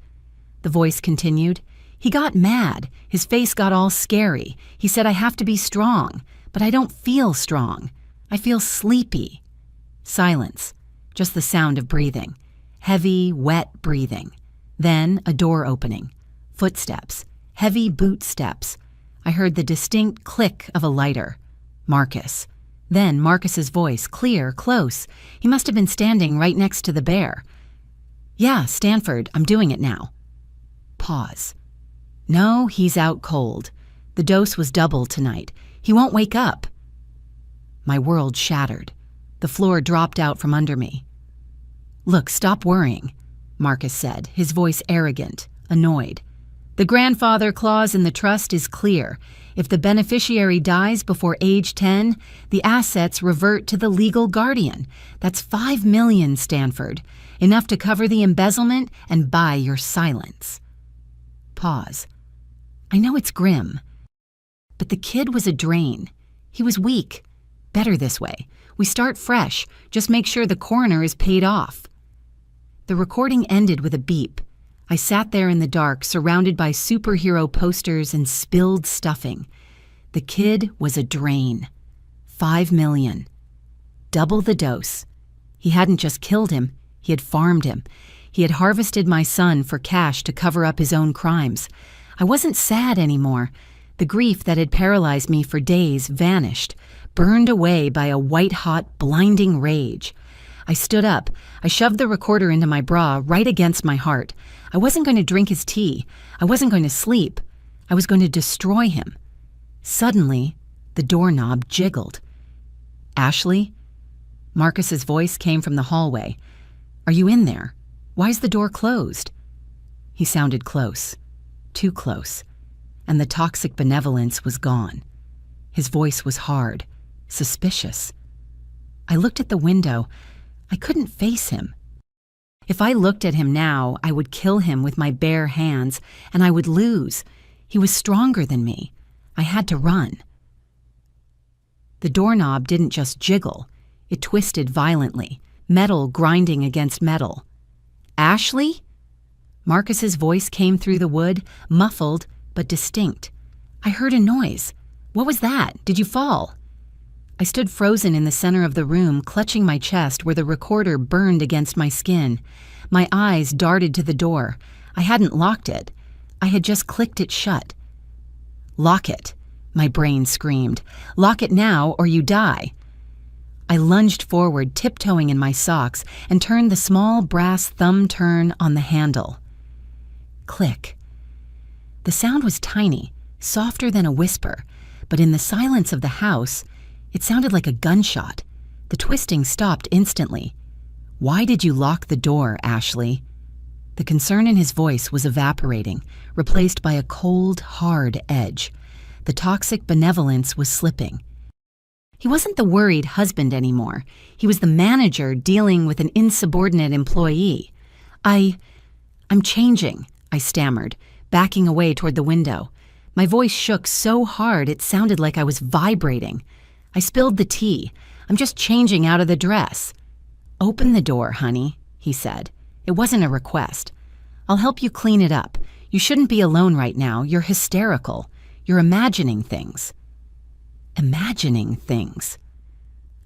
the voice continued. "He got mad. His face got all scary. He said I have to be strong, but I don't feel strong. I feel sleepy." Silence, just the sound of breathing. Heavy, wet breathing. Then a door opening. Footsteps. Heavy boot steps. I heard the distinct click of a lighter. Marcus. Then Marcus's voice, clear, close. He must have been standing right next to the bear. "Yeah, Stanford, I'm doing it now." Pause. "No, he's out cold. The dose was double tonight. He won't wake up." My world shattered. The floor dropped out from under me. "Look, stop worrying," Marcus said, his voice arrogant, annoyed. "The grandfather clause in the trust is clear. If the beneficiary dies before age 10, the assets revert to the legal guardian. That's $5 million, Stanford. Enough to cover the embezzlement and buy your silence." Pause. I know it's grim, but the kid was a drain. He was weak. Better this way. We start fresh. Just make sure the coroner is paid off. The recording ended with a beep. I sat there in the dark, surrounded by superhero posters and spilled stuffing. The kid was a drain. $5 million. Double the dose. He hadn't just killed him, he had farmed him. He had harvested my son for cash to cover up his own crimes. I wasn't sad anymore. The grief that had paralyzed me for days vanished, burned away by a white-hot, blinding rage. I stood up. I shoved the recorder into my bra, right against my heart. I wasn't going to drink his tea. I wasn't going to sleep. I was going to destroy him. Suddenly, the doorknob jiggled. "Ashley?" Marcus's voice came from the hallway. "Are you in there? Why's the door closed?" He sounded close. Too close. And the toxic benevolence was gone. His voice was hard, suspicious. I looked at the window. I couldn't face him. If I looked at him now, I would kill him with my bare hands, and I would lose. He was stronger than me. I had to run. The doorknob didn't just jiggle. It twisted violently, metal grinding against metal. "Ashley?" Marcus's voice came through the wood, muffled but distinct. I heard a noise. "What was that? Did you fall?" I stood frozen in the center of the room, clutching my chest where the recorder burned against my skin. My eyes darted to the door. I hadn't locked it. I had just clicked it shut. "Lock it," my brain screamed. "Lock it now or you die." I lunged forward, tiptoeing in my socks, and turned the small brass thumb turn on the handle. Click. The sound was tiny, softer than a whisper, but in the silence of the house, it sounded like a gunshot. The twisting stopped instantly. "Why did you lock the door, Ashley?" The concern in his voice was evaporating, replaced by a cold, hard edge. The toxic benevolence was slipping. He wasn't the worried husband anymore. He was the manager dealing with an insubordinate employee. I'm changing," I stammered, backing away toward the window. My voice shook so hard it sounded like I was vibrating. I spilled the tea. "I'm just changing out of the dress." "Open the door, honey," he said. It wasn't a request. I'll help you clean it up. You shouldn't be alone right now. You're hysterical. You're imagining things. Imagining things.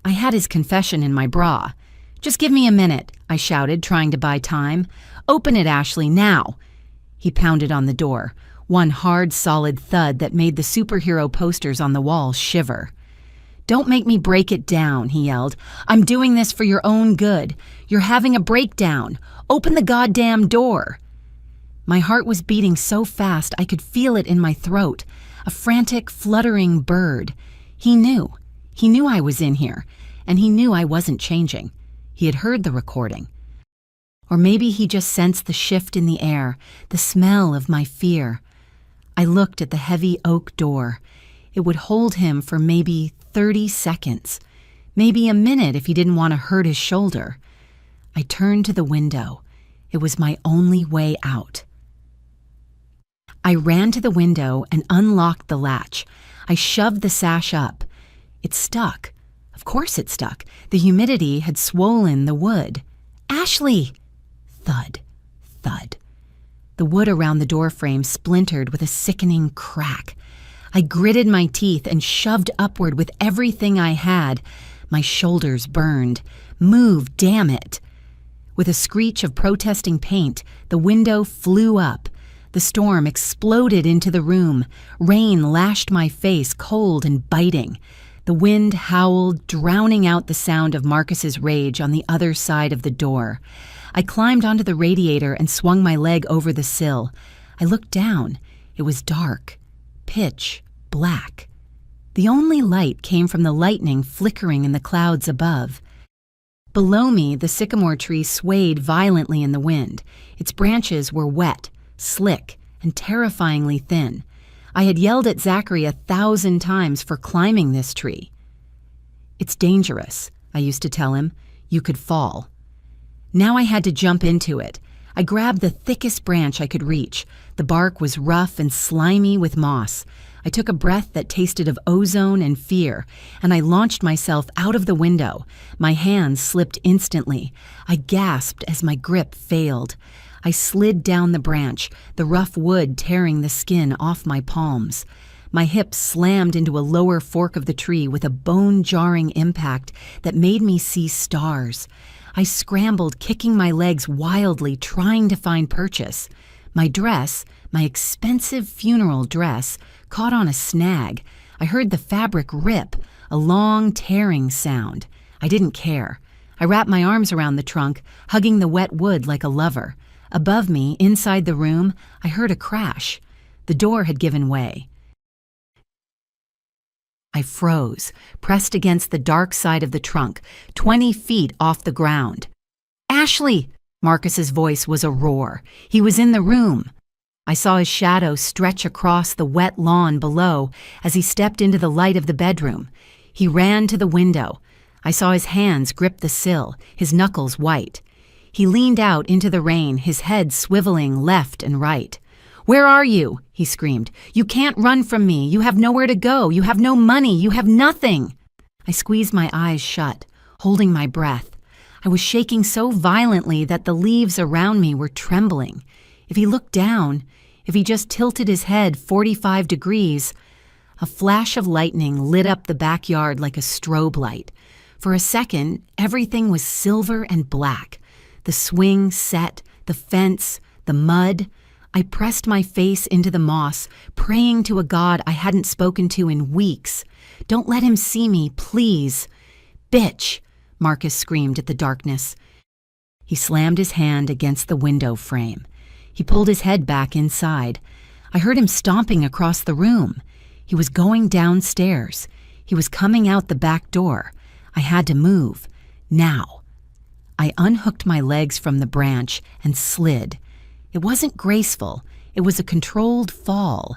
I had his confession in my bra. Just give me a minute, I shouted, trying to buy time. Open it, Ashley, now. He pounded on the door, one hard, solid thud that made the superhero posters on the wall shiver. Don't make me break it down, he yelled. I'm doing this for your own good. You're having a breakdown. Open the goddamn door. My heart was beating so fast I could feel it in my throat, a frantic, fluttering bird. He knew. He knew I was in here, and he knew I wasn't changing. He had heard the recording. Or maybe he just sensed the shift in the air, the smell of my fear. I looked at the heavy oak door. It would hold him for maybe 30 seconds, maybe a minute if he didn't want to hurt his shoulder. I turned to the window. It was my only way out. I ran to the window and unlocked the latch. I shoved the sash up. It stuck. Of course it stuck. The humidity had swollen the wood. Ashley! Thud, thud. The wood around the doorframe splintered with a sickening crack. I gritted my teeth and shoved upward with everything I had. My shoulders burned. Move, damn it! With a screech of protesting paint, the window flew up. The storm exploded into the room. Rain lashed my face, cold and biting. The wind howled, drowning out the sound of Marcus's rage on the other side of the door. I climbed onto the radiator and swung my leg over the sill. I looked down. It was dark, pitch black. The only light came from the lightning flickering in the clouds above. Below me, the sycamore tree swayed violently in the wind. Its branches were wet, slick, and terrifyingly thin. I had yelled at Zachary 1,000 times for climbing this tree. It's dangerous, I used to tell him. You could fall. Now I had to jump into it. I grabbed the thickest branch I could reach. The bark was rough and slimy with moss. I took a breath that tasted of ozone and fear, and I launched myself out of the window. My hands slipped instantly. I gasped as my grip failed. I slid down the branch, the rough wood tearing the skin off my palms. My hips slammed into a lower fork of the tree with a bone-jarring impact that made me see stars. I scrambled, kicking my legs wildly, trying to find purchase. My dress, my expensive funeral dress, caught on a snag. I heard the fabric rip, a long, tearing sound. I didn't care. I wrapped my arms around the trunk, hugging the wet wood like a lover. Above me, inside the room, I heard a crash. The door had given way. I froze, pressed against the dark side of the trunk, 20 feet off the ground. Ashley! Marcus's voice was a roar. He was in the room. I saw his shadow stretch across the wet lawn below as he stepped into the light of the bedroom. He ran to the window. I saw his hands grip the sill, his knuckles white. He leaned out into the rain, his head swiveling left and right. "Where are you?" he screamed. "You can't run from me. You have nowhere to go. You have no money. You have nothing." I squeezed my eyes shut, holding my breath. I was shaking so violently that the leaves around me were trembling. If he looked down, if he just tilted his head 45 degrees, a flash of lightning lit up the backyard like a strobe light. For a second, everything was silver and black. The swing set, the fence, the mud. I pressed my face into the moss, praying to a God I hadn't spoken to in weeks. "Don't let him see me, please." "Bitch!" Marcus screamed at the darkness. He slammed his hand against the window frame. He pulled his head back inside. I heard him stomping across the room. He was going downstairs. He was coming out the back door. I had to move. Now. I unhooked my legs from the branch and slid. It wasn't graceful. It was a controlled fall.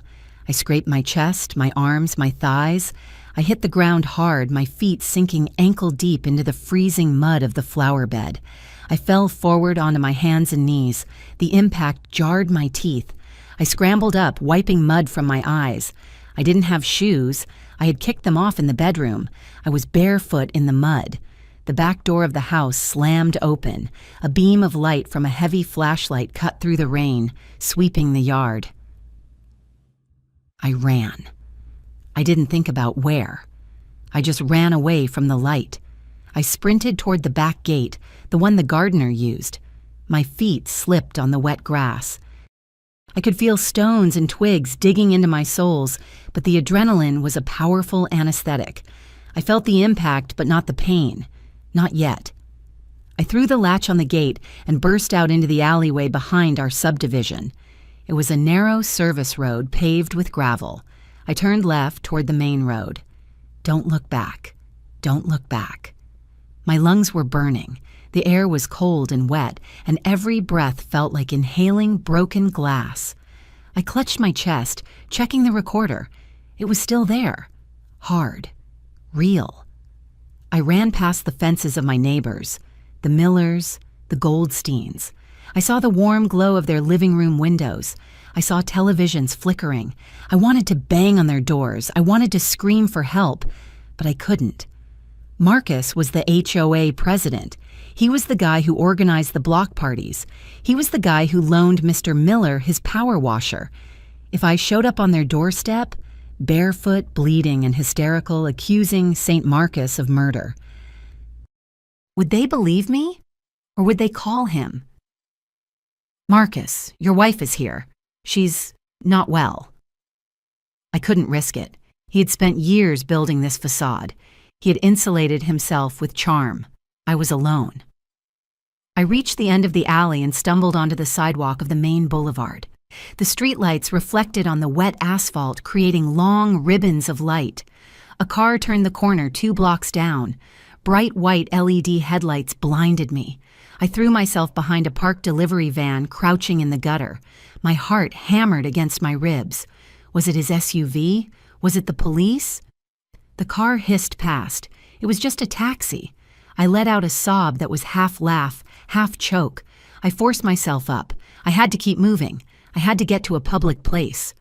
I scraped my chest, my arms, my thighs. I hit the ground hard, my feet sinking ankle-deep into the freezing mud of the flower bed. I fell forward onto my hands and knees. The impact jarred my teeth. I scrambled up, wiping mud from my eyes. I didn't have shoes. I had kicked them off in the bedroom. I was barefoot in the mud. The back door of the house slammed open. A beam of light from a heavy flashlight cut through the rain, sweeping the yard. I ran. I didn't think about where. I just ran away from the light. I sprinted toward the back gate, the one the gardener used. My feet slipped on the wet grass. I could feel stones and twigs digging into my soles, but the adrenaline was a powerful anesthetic. I felt the impact, but not the pain. Not yet. I threw the latch on the gate and burst out into the alleyway behind our subdivision. It was a narrow service road paved with gravel. I turned left toward the main road. Don't look back. Don't look back. My lungs were burning. The air was cold and wet, and every breath felt like inhaling broken glass. I clutched my chest, checking the recorder. It was still there. Hard. Real. I ran past the fences of my neighbors, the Millers, the Goldsteins. I saw the warm glow of their living room windows. I saw televisions flickering. I wanted to bang on their doors. I wanted to scream for help, but I couldn't. Marcus was the HOA president. He was the guy who organized the block parties. He was the guy who loaned Mr. Miller his power washer. If I showed up on their doorstep, barefoot, bleeding, and hysterical, accusing St. Marcus of murder, would they believe me? Or would they call him? Marcus, your wife is here. She's not well. I couldn't risk it. He had spent years building this facade. He had insulated himself with charm. I was alone. I reached the end of the alley and stumbled onto the sidewalk of the main boulevard. The streetlights reflected on the wet asphalt, creating long ribbons of light. A car turned the corner 2 blocks down. Bright white LED headlights blinded me. I threw myself behind a parked delivery van, crouching in the gutter. My heart hammered against my ribs. Was it his SUV? Was it the police? The car hissed past. It was just a taxi. I let out a sob that was half laugh, half choke. I forced myself up. I had to keep moving. I had to get to a public place.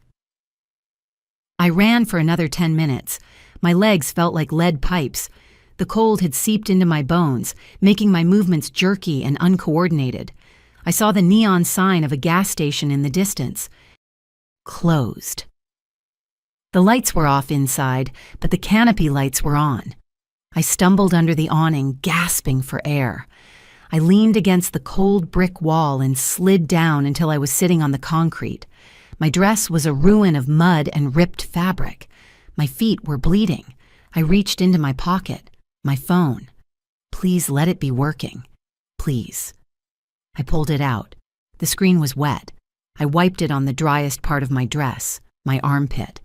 I ran for another 10 minutes. My legs felt like lead pipes. The cold had seeped into my bones, making my movements jerky and uncoordinated. I saw the neon sign of a gas station in the distance. Closed. The lights were off inside, but the canopy lights were on. I stumbled under the awning, gasping for air. I leaned against the cold brick wall and slid down until I was sitting on the concrete. My dress was a ruin of mud and ripped fabric. My feet were bleeding. I reached into my pocket. My phone. Please let it be working. Please. I pulled it out. The screen was wet. I wiped it on the driest part of my dress, my armpit.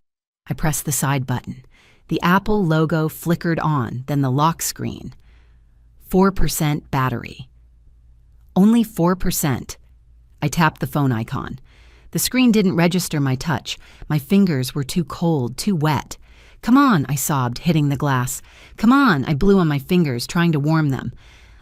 I pressed the side button. The Apple logo flickered on, then the lock screen. 4% battery. Only 4%. I tapped the phone icon. The screen didn't register my touch. My fingers were too cold, too wet. Come on, I sobbed, hitting the glass. Come on, I blew on my fingers, trying to warm them.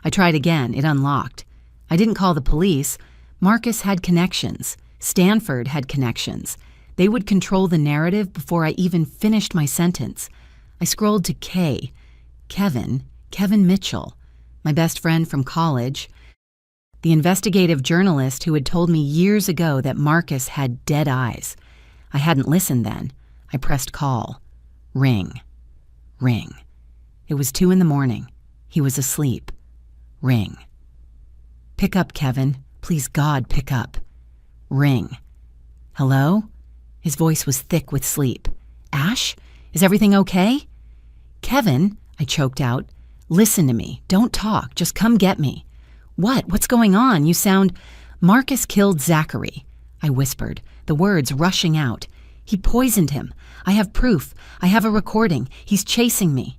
I tried again. It unlocked. I didn't call the police. Marcus had connections. Stanford had connections. They would control the narrative before I even finished my sentence. I scrolled to K. Kevin Mitchell, my best friend from college, the investigative journalist who had told me years ago that Marcus had dead eyes. I hadn't listened then. I pressed call. Ring. Ring. It was 2 a.m. He was asleep. Ring. Pick up, Kevin. Please, God, pick up. Ring. Hello? His voice was thick with sleep. Ash? Is everything okay? Kevin, I choked out. Listen to me. Don't talk. Just come get me. What? What's going on? You sound... Marcus killed Zachary, I whispered, the words rushing out. He poisoned him. I have proof. I have a recording. He's chasing me.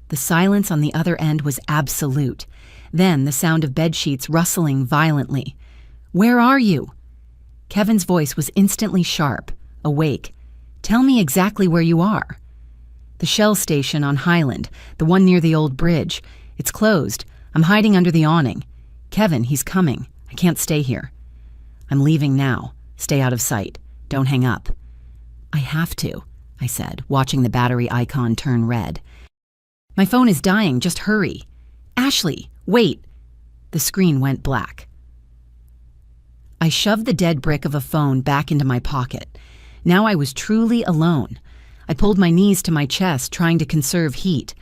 The silence on the other end was absolute. Then the sound of bedsheets rustling violently. Where are you? Kevin's voice was instantly sharp, awake. Tell me exactly where you are. The Shell station on Highland, the one near the old bridge. It's closed. I'm hiding under the awning. Kevin, he's coming. I can't stay here. I'm leaving now. Stay out of sight. Don't hang up. I have to, I said, watching the battery icon turn red. My phone is dying. Just hurry. Ashley, wait! The screen went black. I shoved the dead brick of a phone back into my pocket. Now I was truly alone. I pulled my knees to my chest, trying to conserve heat.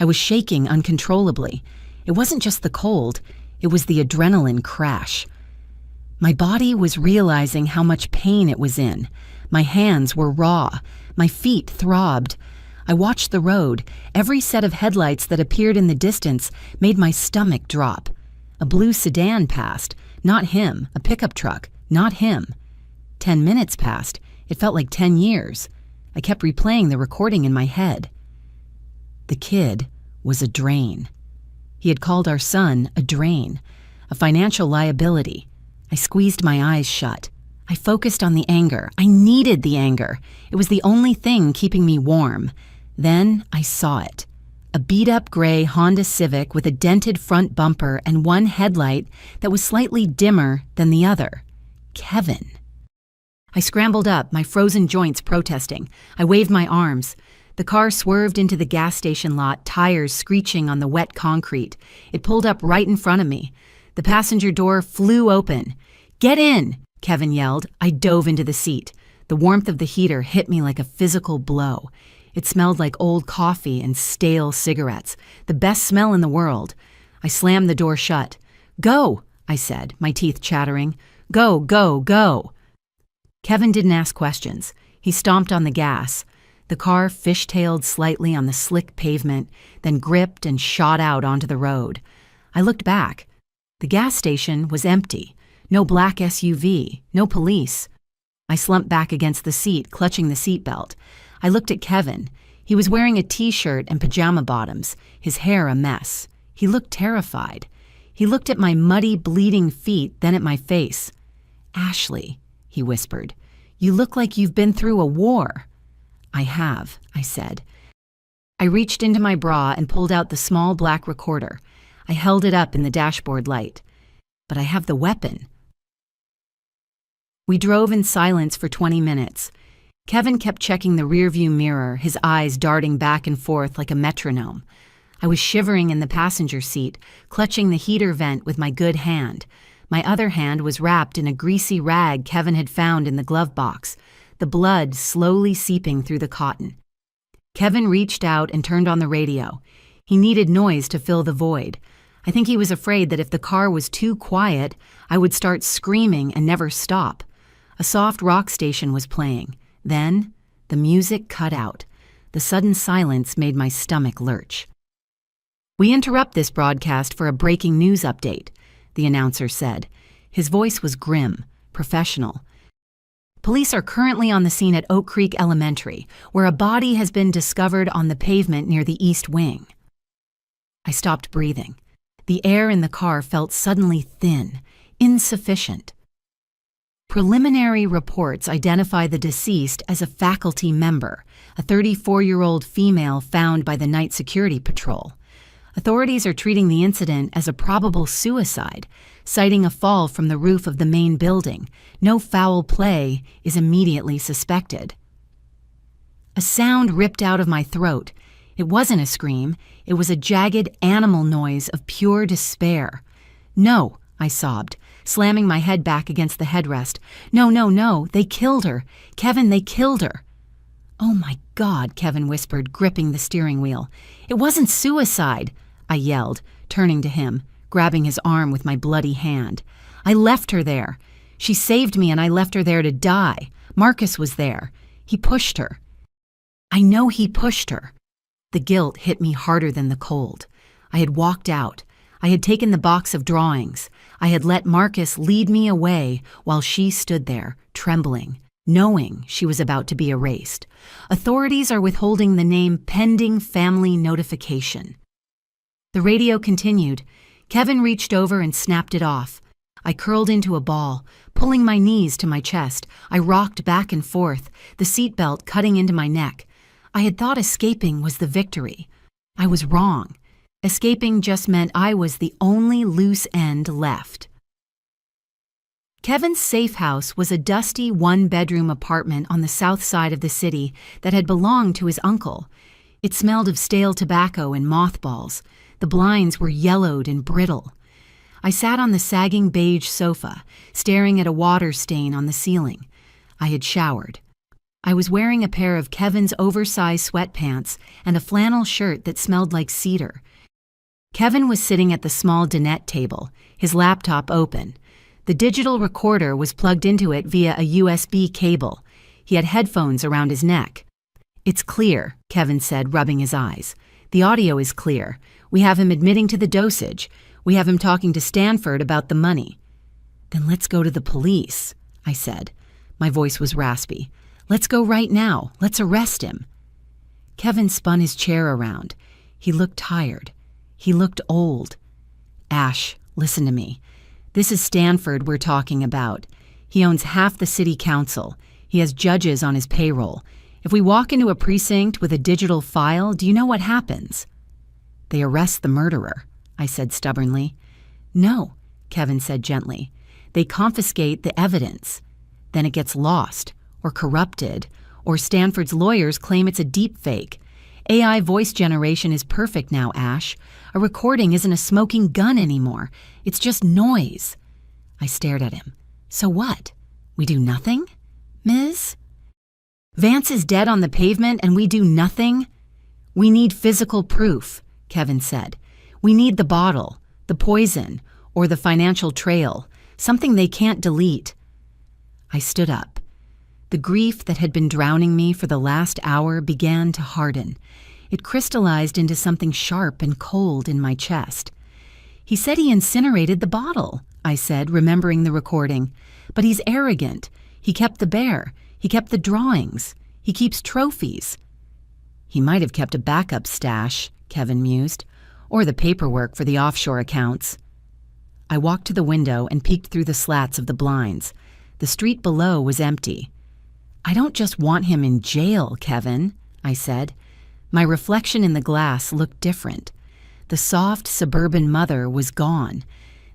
I was shaking uncontrollably. It wasn't just the cold, it was the adrenaline crash. My body was realizing how much pain it was in. My hands were raw. My feet throbbed. I watched the road. Every set of headlights that appeared in the distance made my stomach drop. A blue sedan passed. Not him. A pickup truck. Not him. 10 minutes passed. It felt like 10 years. I kept replaying the recording in my head. The kid was a drain. He had called our son a drain, a financial liability. I squeezed my eyes shut. I focused on the anger. I needed the anger. It was the only thing keeping me warm. Then I saw it. A beat-up gray Honda Civic with a dented front bumper and one headlight that was slightly dimmer than the other. Kevin. I scrambled up, my frozen joints protesting. I waved my arms. The car swerved into the gas station lot, tires screeching on the wet concrete. It pulled up right in front of me. The passenger door flew open. "Get in!" Kevin yelled. I dove into the seat. The warmth of the heater hit me like a physical blow. It smelled like old coffee and stale cigarettes, the best smell in the world. I slammed the door shut. "Go," I said, my teeth chattering. "Go, go, go." Kevin didn't ask questions. He stomped on the gas. The car fishtailed slightly on the slick pavement, then gripped and shot out onto the road. I looked back. The gas station was empty. No black SUV, no police. I slumped back against the seat, clutching the seatbelt. I looked at Kevin. He was wearing a t-shirt and pajama bottoms, his hair a mess. He looked terrified. He looked at my muddy, bleeding feet, then at my face. "Ashley," he whispered, "you look like you've been through a war." "I have," I said. I reached into my bra and pulled out the small black recorder. I held it up in the dashboard light. "But I have the weapon." We drove in silence for 20 minutes. Kevin kept checking the rearview mirror, his eyes darting back and forth like a metronome. I was shivering in the passenger seat, clutching the heater vent with my good hand. My other hand was wrapped in a greasy rag Kevin had found in the glove box, the blood slowly seeping through the cotton. Kevin reached out and turned on the radio. He needed noise to fill the void. I think he was afraid that if the car was too quiet, I would start screaming and never stop. A soft rock station was playing. Then, the music cut out. The sudden silence made my stomach lurch. "We interrupt this broadcast for a breaking news update," the announcer said. His voice was grim, professional. "Police are currently on the scene at Oak Creek Elementary, where a body has been discovered on the pavement near the east wing." I stopped breathing. The air in the car felt suddenly thin, insufficient. Preliminary reports identify the deceased as a faculty member, a 34-year-old female found by the night security patrol. Authorities are treating the incident as a probable suicide, citing a fall from the roof of the main building. No foul play is immediately suspected. A sound ripped out of my throat. It wasn't a scream. It was a jagged animal noise of pure despair. "No," I sobbed, slamming my head back against the headrest. "No, no, no, they killed her. Kevin, they killed her." "Oh my God," Kevin whispered, gripping the steering wheel. "It wasn't suicide," I yelled, turning to him, grabbing his arm with my bloody hand. "I left her there. She saved me and I left her there to die. Marcus was there. He pushed her." "I know he pushed her." The guilt hit me harder than the cold. I had walked out. I had taken the box of drawings. I had let Marcus lead me away while she stood there, trembling, knowing she was about to be erased. Authorities are withholding the name pending family notification. The radio continued. Kevin reached over and snapped it off. I curled into a ball, pulling my knees to my chest. I rocked back and forth, the seatbelt cutting into my neck. I had thought escaping was the victory. I was wrong. Escaping just meant I was the only loose end left. Kevin's safe house was a dusty one-bedroom apartment on the south side of the city that had belonged to his uncle. It smelled of stale tobacco and mothballs. The blinds were yellowed and brittle. I sat on the sagging beige sofa, staring at a water stain on the ceiling. I had showered. I was wearing a pair of Kevin's oversized sweatpants and a flannel shirt that smelled like cedar. Kevin was sitting at the small dinette table, his laptop open. The digital recorder was plugged into it via a USB cable. He had headphones around his neck. "It's clear," Kevin said, rubbing his eyes. "The audio is clear. We have him admitting to the dosage. We have him talking to Stanford about the money." "Then let's go to the police," I said. My voice was raspy. "Let's go right now. Let's arrest him." Kevin spun his chair around. He looked tired. He looked old. "Ash, listen to me. This is Stanford we're talking about. He owns half the city council. He has judges on his payroll. If we walk into a precinct with a digital file, do you know what happens?" "They arrest the murderer," I said stubbornly. "No," Kevin said gently. "They confiscate the evidence. Then it gets lost, or corrupted, or Stanford's lawyers claim it's a deep fake. AI voice generation is perfect now, Ash. A recording isn't a smoking gun anymore. It's just noise." I stared at him. "So what? We do nothing? Ms.? Vance is dead on the pavement and we do nothing?" "We need physical proof," Kevin said. "We need the bottle, the poison, or the financial trail, something they can't delete." I stood up. The grief that had been drowning me for the last hour began to harden. It crystallized into something sharp and cold in my chest. "He said he incinerated the bottle," I said, remembering the recording. "But he's arrogant. He kept the bear. He kept the drawings. He keeps trophies." "He might have kept a backup stash," Kevin mused, "or the paperwork for the offshore accounts." I walked to the window and peeked through the slats of the blinds. The street below was empty. "I don't just want him in jail, Kevin," I said. My reflection in the glass looked different. The soft suburban mother was gone.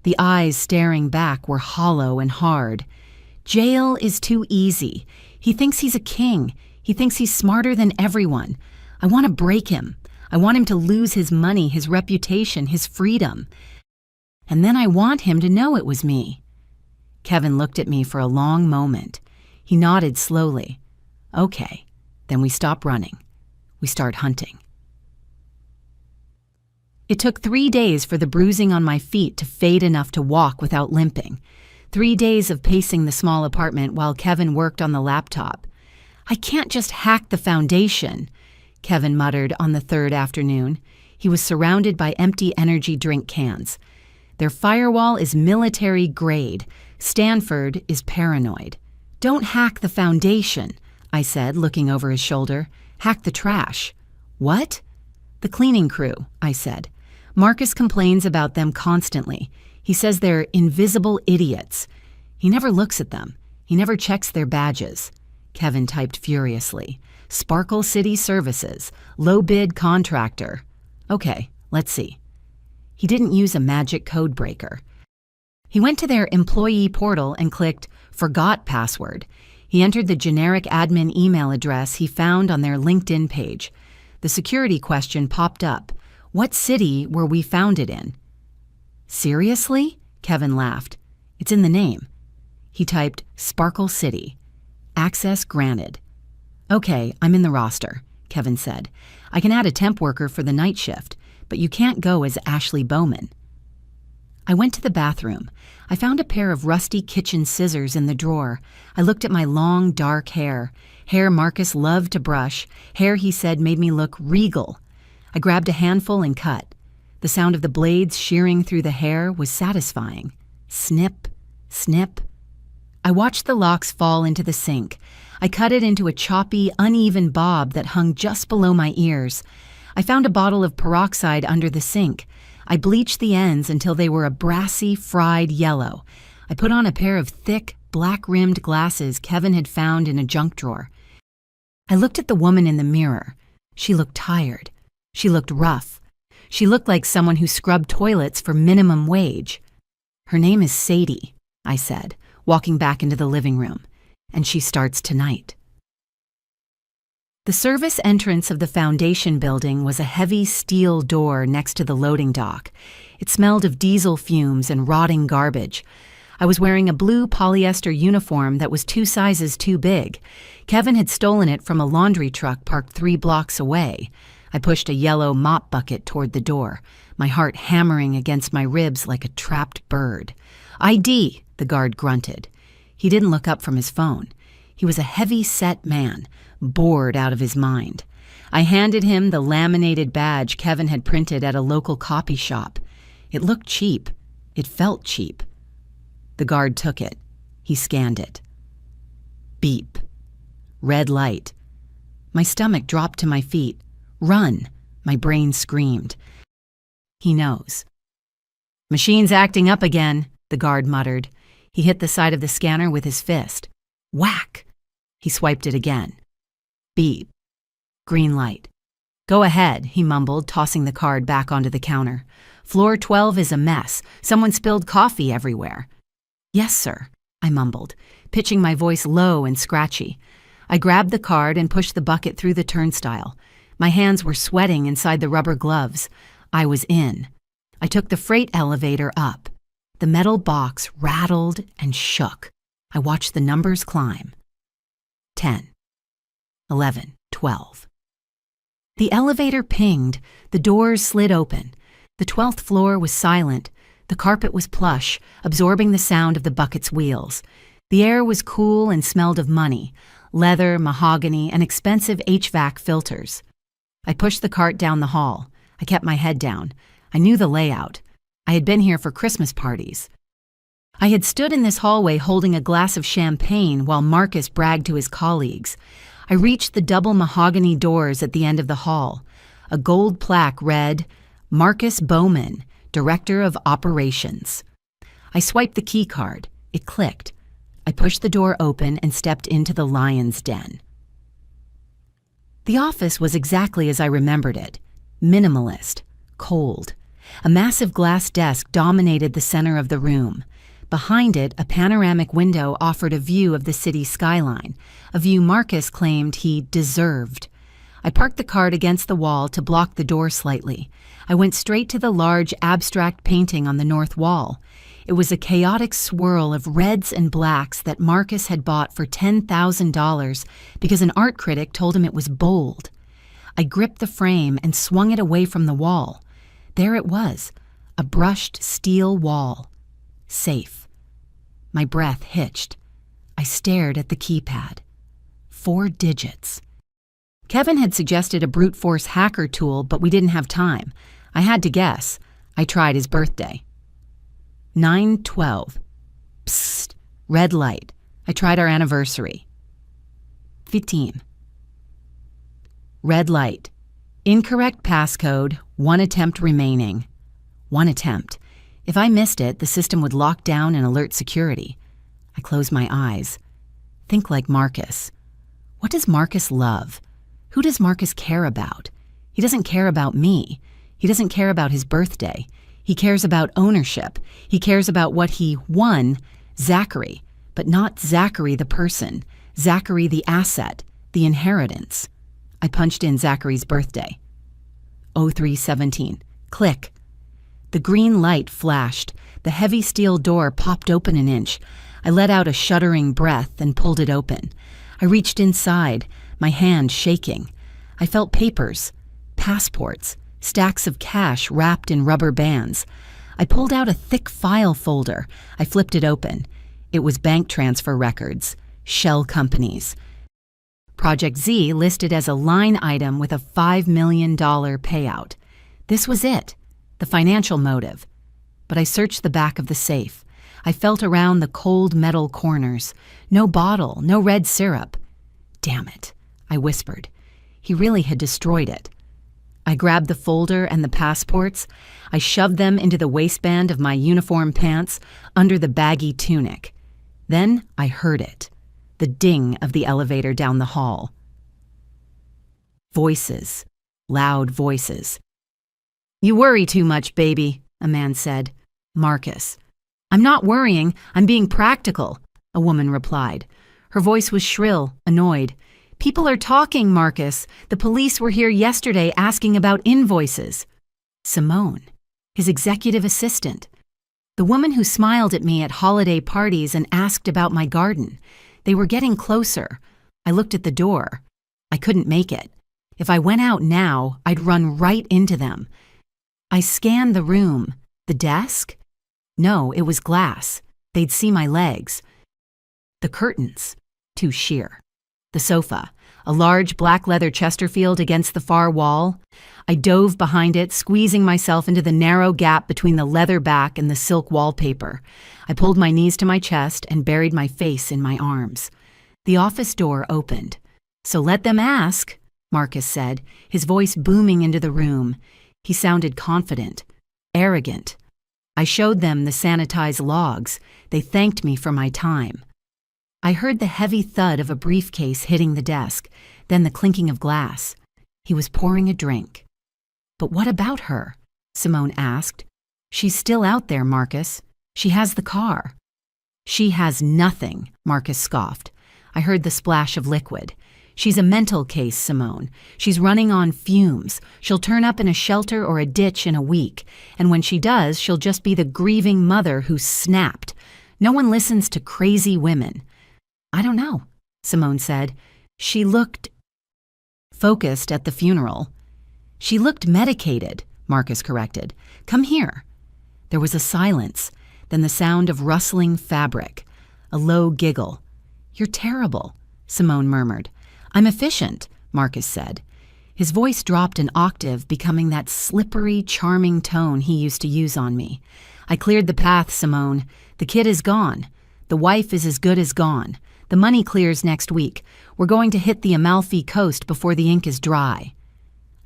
The eyes staring back were hollow and hard. "Jail is too easy. He thinks he's a king. He thinks he's smarter than everyone. I want to break him. I want him to lose his money, his reputation, his freedom. And then I want him to know it was me." Kevin looked at me for a long moment. He nodded slowly. "Okay, then we stop running. We start hunting." It took 3 days for the bruising on my feet to fade enough to walk without limping. 3 days of pacing the small apartment while Kevin worked on the laptop. "I can't just hack the foundation," Kevin muttered on the third afternoon. He was surrounded by empty energy drink cans. "Their firewall is military grade. Stanford is paranoid." "Don't hack the foundation," I said, looking over his shoulder. "Hack the trash." "What?" "The cleaning crew," I said. "Marcus complains about them constantly. He says they're invisible idiots. He never looks at them. He never checks their badges." Kevin typed furiously. "Sparkle City Services, low-bid contractor." "Okay, let's see." He didn't use a magic code breaker. He went to their employee portal and clicked "Forgot Password." He entered the generic admin email address he found on their LinkedIn page. The security question popped up. "What city were we founded in?" "Seriously?" Kevin laughed. "It's in the name." He typed Sparkle City. "Access granted." "Okay, I'm in the roster," Kevin said. "I can add a temp worker for the night shift, but you can't go as Ashley Bowman." I went to the bathroom. I found a pair of rusty kitchen scissors in the drawer. I looked at my long, dark hair Marcus loved to brush, hair he said made me look regal. I grabbed a handful and cut. The sound of the blades shearing through the hair was satisfying. Snip, snip. I watched the locks fall into the sink. I cut it into a choppy, uneven bob that hung just below my ears. I found a bottle of peroxide under the sink. I bleached the ends until they were a brassy, fried yellow. I put on a pair of thick, black-rimmed glasses Kevin had found in a junk drawer. I looked at the woman in the mirror. She looked tired. She looked rough. She looked like someone who scrubbed toilets for minimum wage. "Her name is Sadie," I said, walking back into the living room, "and she starts tonight." The service entrance of the foundation building was a heavy steel door next to the loading dock. It smelled of diesel fumes and rotting garbage. I was wearing a blue polyester uniform that was 2 sizes too big. Kevin had stolen it from a laundry truck parked 3 blocks away. I pushed a yellow mop bucket toward the door, my heart hammering against my ribs like a trapped bird. "ID," the guard grunted. He didn't look up from his phone. He was a heavy-set man, bored out of his mind. I handed him the laminated badge Kevin had printed at a local copy shop. It looked cheap. It felt cheap. The guard took it. He scanned it. Beep. Red light. My stomach dropped to my feet. "Run!" my brain screamed. He knows. "Machine's acting up again," the guard muttered. He hit the side of the scanner with his fist. Whack! He swiped it again. Beep. Green light. "Go ahead," he mumbled, tossing the card back onto the counter. "Floor 12 is a mess. Someone spilled coffee everywhere." "Yes, sir," I mumbled, pitching my voice low and scratchy. I grabbed the card and pushed the bucket through the turnstile. My hands were sweating inside the rubber gloves. I was in. I took the freight elevator up. The metal box rattled and shook. I watched the numbers climb. 10, 11, 12. The elevator pinged. The doors slid open. The 12th floor was silent. The carpet was plush, absorbing the sound of the bucket's wheels. The air was cool and smelled of money, leather, mahogany, and expensive HVAC filters. I pushed the cart down the hall. I kept my head down. I knew the layout. I had been here for Christmas parties. I had stood in this hallway holding a glass of champagne while Marcus bragged to his colleagues. I reached the double mahogany doors at the end of the hall. A gold plaque read, "Marcus Bowman, Director of Operations." I swiped the key card. It clicked. I pushed the door open and stepped into the lion's den. The office was exactly as I remembered it. Minimalist. Cold. A massive glass desk dominated the center of the room. Behind it, a panoramic window offered a view of the city skyline, a view Marcus claimed he deserved. I parked the cart against the wall to block the door slightly. I went straight to the large abstract painting on the north wall. It was a chaotic swirl of reds and blacks that Marcus had bought for $10,000 because an art critic told him it was bold. I gripped the frame and swung it away from the wall. There it was, a brushed steel wall. Safe. My breath hitched. I stared at the keypad. 4 digits. Kevin had suggested a brute force hacker tool, but we didn't have time. I had to guess. I tried his birthday. 9/12. Psst. Red light. I tried our anniversary. 15. Red light. Incorrect passcode. 1 attempt remaining. 1 attempt. If I missed it, the system would lock down and alert security. I closed my eyes. Think like Marcus. What does Marcus love? Who does Marcus care about? He doesn't care about me. He doesn't care about his birthday. He cares about ownership. He cares about what he won, Zachary, but not Zachary the person, Zachary the asset, the inheritance. I punched in Zachary's birthday. 0317. Click. The green light flashed. The heavy steel door popped open an inch. I let out a shuddering breath and pulled it open. I reached inside, my hand shaking. I felt papers, passports, stacks of cash wrapped in rubber bands. I pulled out a thick file folder. I flipped it open. It was bank transfer records, shell companies. Project Z listed as a line item with a $5 million payout. This was it. The financial motive. But I searched the back of the safe. I felt around the cold metal corners. No bottle, no red syrup. Damn it, I whispered. He really had destroyed it. I grabbed the folder and the passports. I shoved them into the waistband of my uniform pants, under the baggy tunic. Then I heard it. The ding of the elevator down the hall. Voices. Loud voices. "You worry too much, baby," a man said. Marcus. "I'm not worrying, I'm being practical," a woman replied. Her voice was shrill, annoyed. People are talking, Marcus. The police were here yesterday asking about invoices. Simone, his executive assistant. The woman who smiled at me at holiday parties and asked about my garden. They were getting closer. I looked at the door. I couldn't make it. If I went out now, I'd run right into them. I scanned the room. The desk? No, it was glass. They'd see my legs. The curtains, too sheer. The sofa, a large black leather Chesterfield against the far wall. I dove behind it, squeezing myself into the narrow gap between the leather back and the silk wallpaper. I pulled my knees to my chest and buried my face in my arms. The office door opened. "So let them ask," Marcus said, his voice booming into the room. He sounded confident, arrogant. I showed them the sanitized logs. They thanked me for my time. I heard the heavy thud of a briefcase hitting the desk, then the clinking of glass. He was pouring a drink. "But what about her?" Simone asked. "She's still out there, Marcus. She has the car." "She has nothing," Marcus scoffed. I heard the splash of liquid. "She's a mental case, Simone. She's running on fumes. She'll turn up in a shelter or a ditch in a week, and when she does, she'll just be the grieving mother who snapped. No one listens to crazy women." "I don't know," Simone said. "She looked focused at the funeral." "She looked medicated," Marcus corrected. "Come here." There was a silence, then the sound of rustling fabric. A low giggle. "You're terrible," Simone murmured. "I'm efficient," Marcus said. His voice dropped an octave, becoming that slippery, charming tone he used to use on me. "I cleared the path, Simone. The kid is gone. The wife is as good as gone. The money clears next week. We're going to hit the Amalfi Coast before the ink is dry."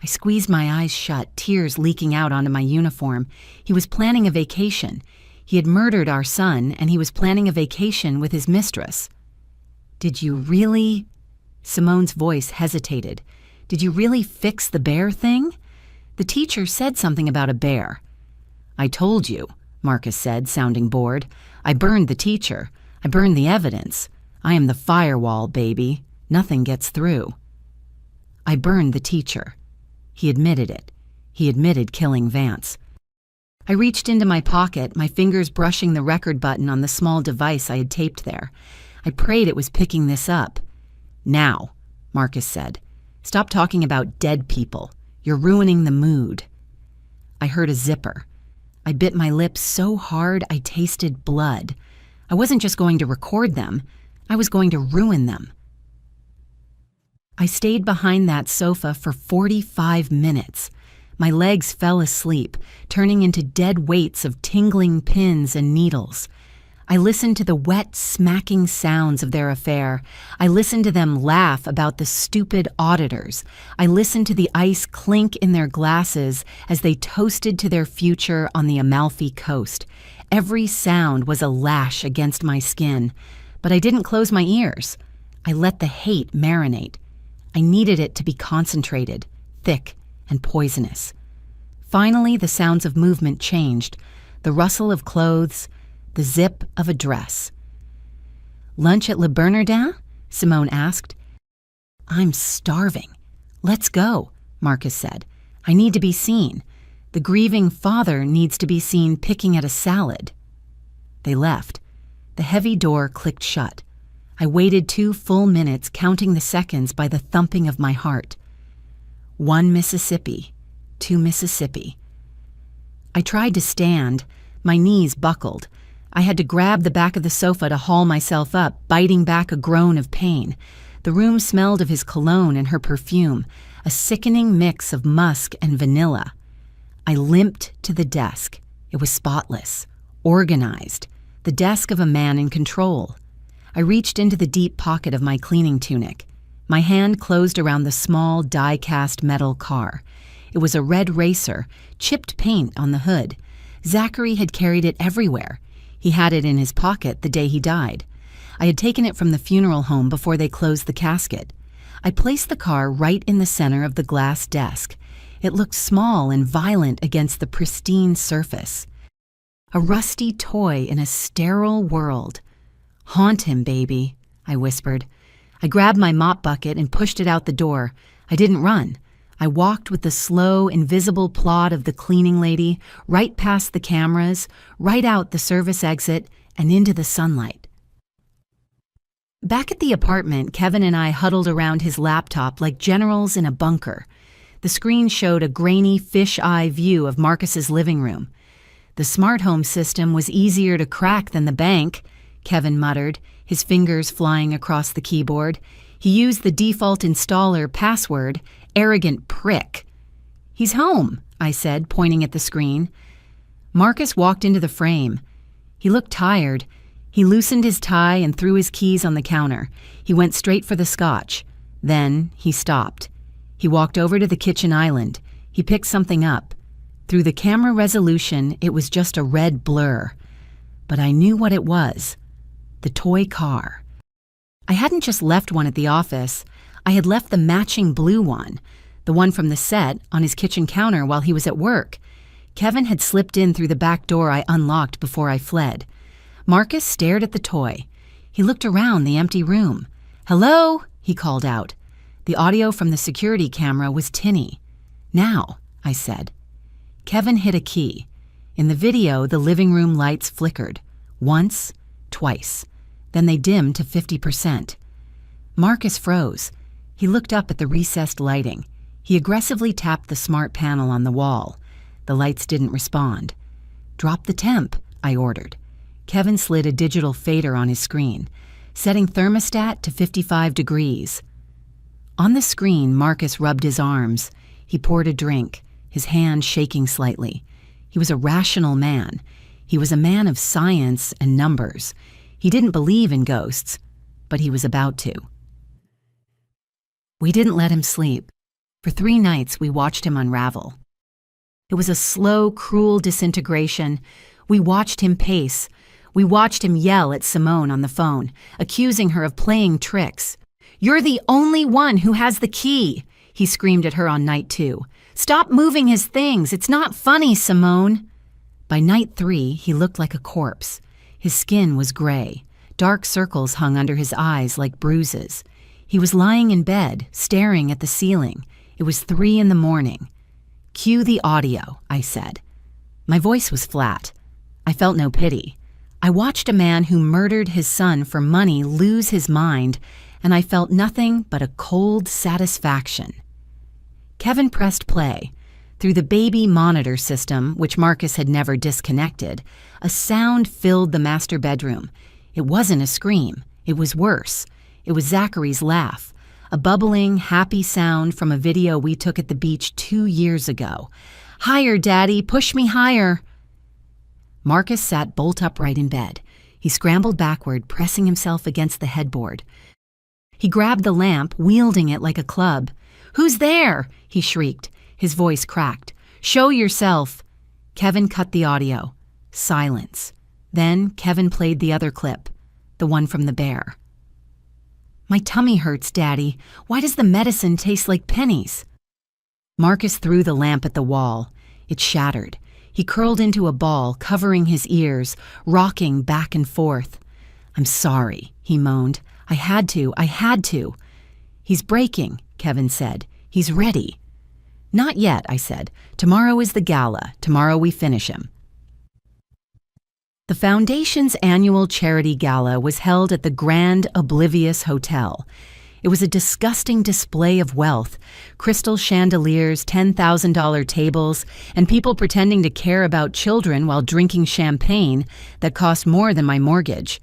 I squeezed my eyes shut, tears leaking out onto my uniform. He was planning a vacation. He had murdered our son, and he was planning a vacation with his mistress. "Did you really?" Simone's voice hesitated. "Did you really fix the bear thing? The teacher said something about a bear." "I told you," Marcus said, sounding bored. "I burned the teacher. I burned the evidence. I am the firewall, baby. Nothing gets through." "I burned the teacher." He admitted it. He admitted killing Vance. I reached into my pocket, my fingers brushing the record button on the small device I had taped there. I prayed it was picking this up. "Now," Marcus said. "Stop talking about dead people. You're ruining the mood." I heard a zipper. I bit my lips so hard I tasted blood. I wasn't just going to record them. I was going to ruin them. I stayed behind that sofa for 45 minutes. My legs fell asleep, turning into dead weights of tingling pins and needles. I listened to the wet, smacking sounds of their affair. I listened to them laugh about the stupid auditors. I listened to the ice clink in their glasses as they toasted to their future on the Amalfi Coast. Every sound was a lash against my skin. But I didn't close my ears. I let the hate marinate. I needed it to be concentrated, thick, and poisonous. Finally, the sounds of movement changed, the rustle of clothes, the zip of a dress. "Lunch at Le Bernardin?" Simone asked. "I'm starving." "Let's go," Marcus said. "I need to be seen. The grieving father needs to be seen picking at a salad." They left. The heavy door clicked shut. I waited 2 full minutes, counting the seconds by the thumping of my heart. 1 Mississippi, 2 Mississippi. I tried to stand. My knees buckled. I had to grab the back of the sofa to haul myself up, biting back a groan of pain. The room smelled of his cologne and her perfume, a sickening mix of musk and vanilla. I limped to the desk. It was spotless, organized, the desk of a man in control. I reached into the deep pocket of my cleaning tunic. My hand closed around the small, die-cast metal car. It was a red racer, chipped paint on the hood. Zachary had carried it everywhere. He had it in his pocket the day he died. I had taken it from the funeral home before they closed the casket. I placed the car right in the center of the glass desk. It looked small and violent against the pristine surface. A rusty toy in a sterile world. "Haunt him, baby," I whispered. I grabbed my mop bucket and pushed it out the door. I didn't run. I walked with the slow, invisible plod of the cleaning lady, right past the cameras, right out the service exit, and into the sunlight. Back at the apartment, Kevin and I huddled around his laptop like generals in a bunker. The screen showed a grainy fish-eye view of Marcus's living room. The smart home system was easier to crack than the bank, Kevin muttered, his fingers flying across the keyboard. He used the default installer password, arrogant prick. "He's home," I said, pointing at the screen. Marcus walked into the frame. He looked tired. He loosened his tie and threw his keys on the counter. He went straight for the scotch. Then he stopped. He walked over to the kitchen island. He picked something up. Through the camera resolution, it was just a red blur. But I knew what it was. The toy car. I hadn't just left one at the office. I had left the matching blue one, the one from the set, on his kitchen counter while he was at work. Kevin had slipped in through the back door I unlocked before I fled. Marcus stared at the toy. He looked around the empty room. "Hello?" he called out. The audio from the security camera was tinny. "Now," I said. Kevin hit a key. In the video, the living room lights flickered. Once, twice. Then they dimmed to 50%. Marcus froze. He looked up at the recessed lighting. He aggressively tapped the smart panel on the wall. The lights didn't respond. "Drop the temp," I ordered. Kevin slid a digital fader on his screen, setting thermostat to 55 degrees. On the screen, Marcus rubbed his arms. He poured a drink, his hand shaking slightly. He was a rational man. He was a man of science and numbers. He didn't believe in ghosts, but he was about to. We didn't let him sleep. For 3 nights, we watched him unravel. It was a slow, cruel disintegration. We watched him pace. We watched him yell at Simone on the phone, accusing her of playing tricks. "You're the only one who has the key," he screamed at her on night 2. "Stop moving his things. It's not funny, Simone." By night 3, he looked like a corpse. His skin was gray. Dark circles hung under his eyes like bruises. He was lying in bed, staring at the ceiling. It was 3 in the morning. "Cue the audio," I said. My voice was flat. I felt no pity. I watched a man who murdered his son for money lose his mind, and I felt nothing but a cold satisfaction. Kevin pressed play. Through the baby monitor system, which Marcus had never disconnected, a sound filled the master bedroom. It wasn't a scream. It was worse. It was Zachary's laugh, a bubbling, happy sound from a video we took at the beach 2 years ago. "Higher, Daddy, push me higher." Marcus sat bolt upright in bed. He scrambled backward, pressing himself against the headboard. He grabbed the lamp, wielding it like a club. "Who's there?" he shrieked. His voice cracked. "Show yourself." Kevin cut the audio. Silence. Then Kevin played the other clip, the one from the bear. "My tummy hurts, Daddy. Why does the medicine taste like pennies?" Marcus threw the lamp at the wall. It shattered. He curled into a ball, covering his ears, rocking back and forth. "I'm sorry," he moaned. I had to. "He's breaking," Kevin said. "He's ready." "Not yet," I said. "Tomorrow is the gala. Tomorrow we finish him." The Foundation's annual charity gala was held at the Grand Oblivious Hotel. It was a disgusting display of wealth, crystal chandeliers, $10,000 tables, and people pretending to care about children while drinking champagne that cost more than my mortgage.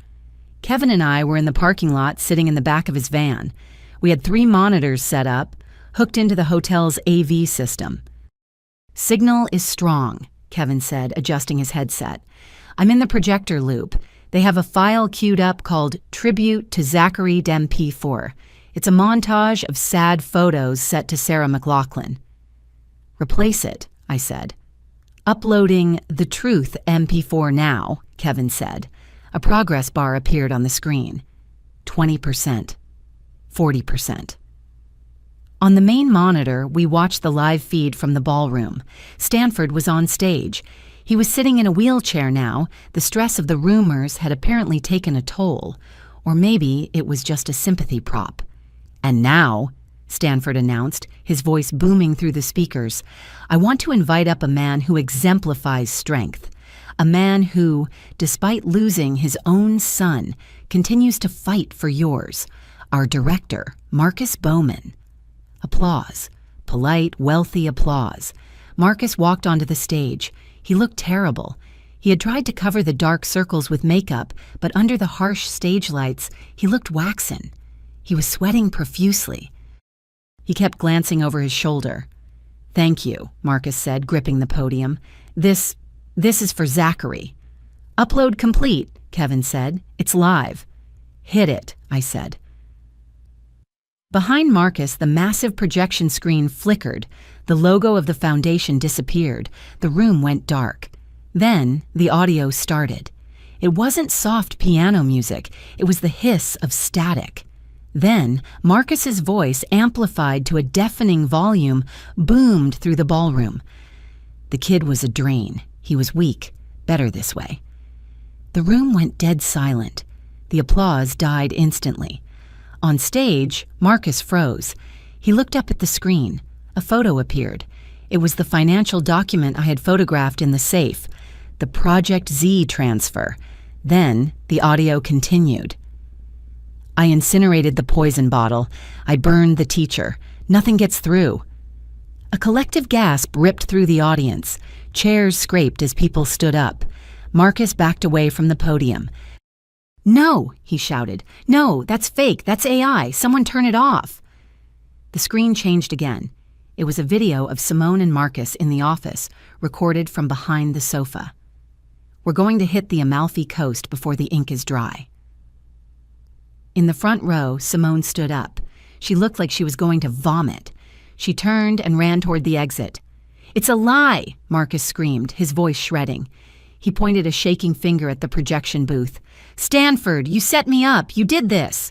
Kevin and I were in the parking lot sitting in the back of his van. We had 3 monitors set up, hooked into the hotel's AV system. "Signal is strong," Kevin said, adjusting his headset. "I'm in the projector loop. They have a file queued up called Tribute to Zachary MP4. It's a montage of sad photos set to Sarah McLachlan." "Replace it," I said. "Uploading The Truth MP4 now," Kevin said. A progress bar appeared on the screen. 20%. 40%. On the main monitor, we watched the live feed from the ballroom. Stanford was on stage. He was sitting in a wheelchair now. The stress of the rumors had apparently taken a toll. Or maybe it was just a sympathy prop. "And now," Stanford announced, his voice booming through the speakers, "I want to invite up a man who exemplifies strength. A man who, despite losing his own son, continues to fight for yours. Our director, Marcus Bowman." Applause. Polite, wealthy applause. Marcus walked onto the stage. He looked terrible. He had tried to cover the dark circles with makeup, but under the harsh stage lights, he looked waxen. He was sweating profusely. He kept glancing over his shoulder. "Thank you," Marcus said, gripping the podium. This is for Zachary." "Upload complete," Kevin said. "It's live." "Hit it," I said. Behind Marcus, the massive projection screen flickered. The logo of the foundation disappeared. The room went dark. Then the audio started. It wasn't soft piano music. It was the hiss of static. Then Marcus's voice, amplified to a deafening volume, boomed through the ballroom. The kid was a drain. He was weak. Better this way. The room went dead silent. The applause died instantly. On stage, Marcus froze. He looked up at the screen. A photo appeared. It was the financial document I had photographed in the safe. The Project Z transfer. Then the audio continued. "I incinerated the poison bottle. I burned the teacher. Nothing gets through." A collective gasp ripped through the audience. Chairs scraped as people stood up. Marcus backed away from the podium. "No," he shouted. "No, that's fake. That's AI. Someone turn it off." The screen changed again. It was a video of Simone and Marcus in the office, recorded from behind the sofa. "We're going to hit the Amalfi Coast before the ink is dry." In the front row, Simone stood up. She looked like she was going to vomit. She turned and ran toward the exit. "It's a lie!" Marcus screamed, his voice shredding. He pointed a shaking finger at the projection booth. "Stanford, you set me up! You did this!"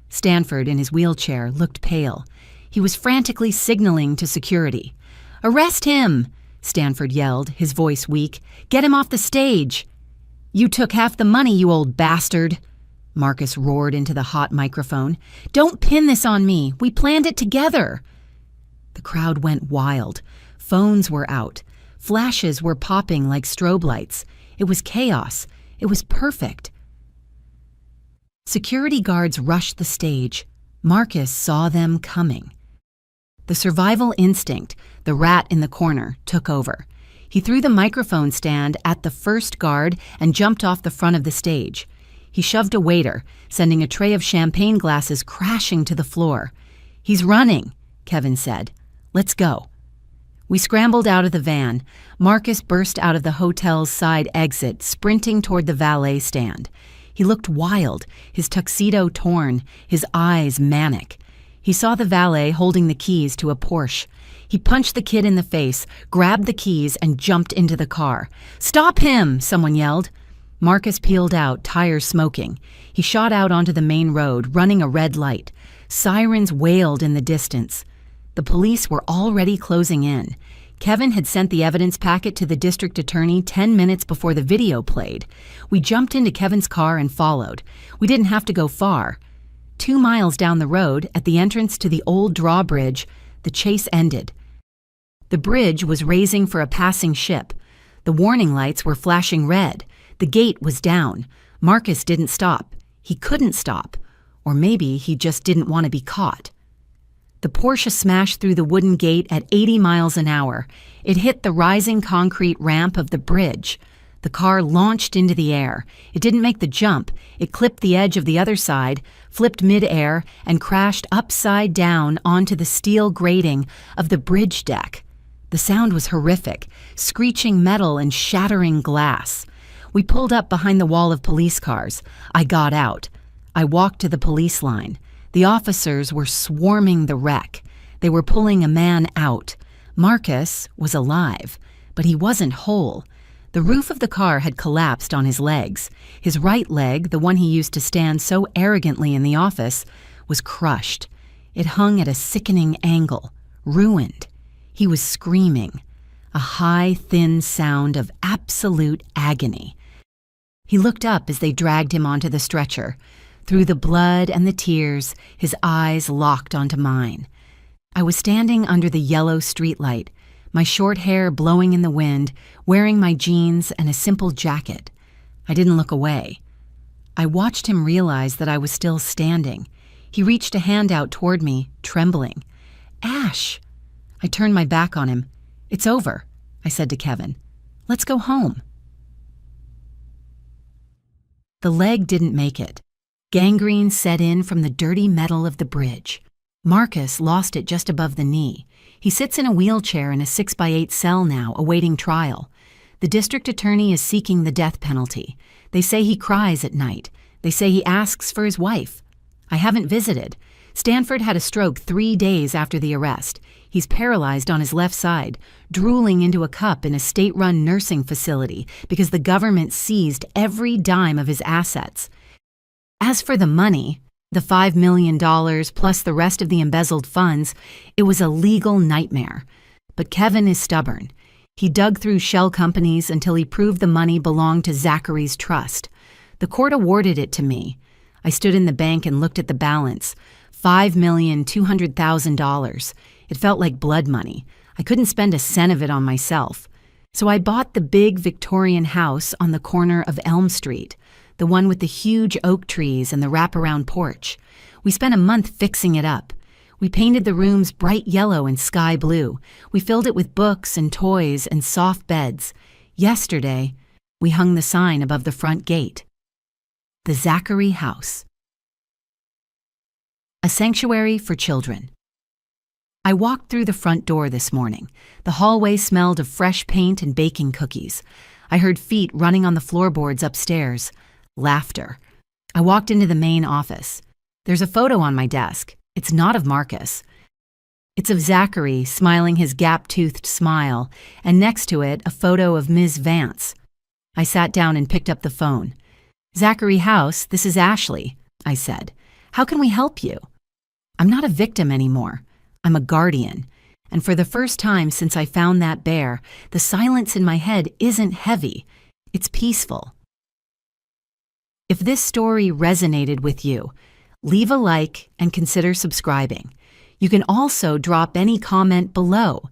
Stanford, in his wheelchair, looked pale. He was frantically signaling to security. "Arrest him!" Stanford yelled, his voice weak. "Get him off the stage!" "You took half the money, you old bastard!" Marcus roared into the hot microphone. "Don't pin this on me! We planned it together!" The crowd went wild. Phones were out. Flashes were popping like strobe lights. It was chaos. It was perfect. Security guards rushed the stage. Marcus saw them coming. The survival instinct, the rat in the corner, took over. He threw the microphone stand at the first guard and jumped off the front of the stage. He shoved a waiter, sending a tray of champagne glasses crashing to the floor. "He's running," Kevin said. "Let's go." We scrambled out of the van. Marcus burst out of the hotel's side exit, sprinting toward the valet stand. He looked wild, his tuxedo torn, his eyes manic. He saw the valet holding the keys to a Porsche. He punched the kid in the face, grabbed the keys, and jumped into the car. "Stop him!" someone yelled. Marcus peeled out, tires smoking. He shot out onto the main road, running a red light. Sirens wailed in the distance. The police were already closing in. Kevin had sent the evidence packet to the district attorney 10 minutes before the video played. We jumped into Kevin's car and followed. We didn't have to go far. 2 miles down the road, at the entrance to the old drawbridge, the chase ended. The bridge was raising for a passing ship. The warning lights were flashing red. The gate was down. Marcus didn't stop. He couldn't stop. Or maybe he just didn't want to be caught. The Porsche smashed through the wooden gate at 80 miles an hour. It hit the rising concrete ramp of the bridge. The car launched into the air. It didn't make the jump. It clipped the edge of the other side, flipped mid-air, and crashed upside down onto the steel grating of the bridge deck. The sound was horrific, screeching metal and shattering glass. We pulled up behind the wall of police cars. I got out. I walked to the police line. The officers were swarming the wreck. They were pulling a man out. Marcus was alive, but he wasn't whole. The roof of the car had collapsed on his legs. His right leg, the one he used to stand so arrogantly in the office, was crushed. It hung at a sickening angle, ruined. He was screaming, a high, thin sound of absolute agony. He looked up as they dragged him onto the stretcher. Through the blood and the tears, his eyes locked onto mine. I was standing under the yellow streetlight, my short hair blowing in the wind, wearing my jeans and a simple jacket. I didn't look away. I watched him realize that I was still standing. He reached a hand out toward me, trembling. "Ash!" I turned my back on him. "It's over," I said to Kevin. "Let's go home." The leg didn't make it. Gangrene set in from the dirty metal of the bridge. Marcus lost it just above the knee. He sits in a wheelchair in a 6x8 cell now, awaiting trial. The district attorney is seeking the death penalty. They say he cries at night. They say he asks for his wife. I haven't visited. Stanford had a stroke 3 days after the arrest. He's paralyzed on his left side, drooling into a cup in a state-run nursing facility because the government seized every dime of his assets. As for the money, the $5 million plus the rest of the embezzled funds, it was a legal nightmare. But Kevin is stubborn. He dug through shell companies until he proved the money belonged to Zachary's trust. The court awarded it to me. I stood in the bank and looked at the balance, $5,200,000. It felt like blood money. I couldn't spend a cent of it on myself. So I bought the big Victorian house on the corner of Elm Street, the one with the huge oak trees and the wraparound porch. We spent a month fixing it up. We painted the rooms bright yellow and sky blue. We filled it with books and toys and soft beds. Yesterday, we hung the sign above the front gate. The Zachary House. A sanctuary for children. I walked through the front door this morning. The hallway smelled of fresh paint and baking cookies. I heard feet running on the floorboards upstairs. Laughter. I walked into the main office. There's a photo on my desk. It's not of Marcus. It's of Zachary smiling his gap-toothed smile, and next to it, a photo of Ms. Vance. I sat down and picked up the phone. "Zachary House, this is Ashley," I said. "How can we help you?" I'm not a victim anymore. I'm a guardian. And for the first time since I found that bear, the silence in my head isn't heavy. It's peaceful. If this story resonated with you, leave a like and consider subscribing. You can also drop any comment below,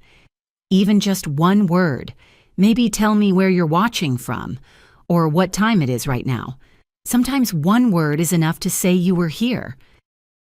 even just one word. Maybe tell me where you're watching from or what time it is right now. Sometimes one word is enough to say you were here.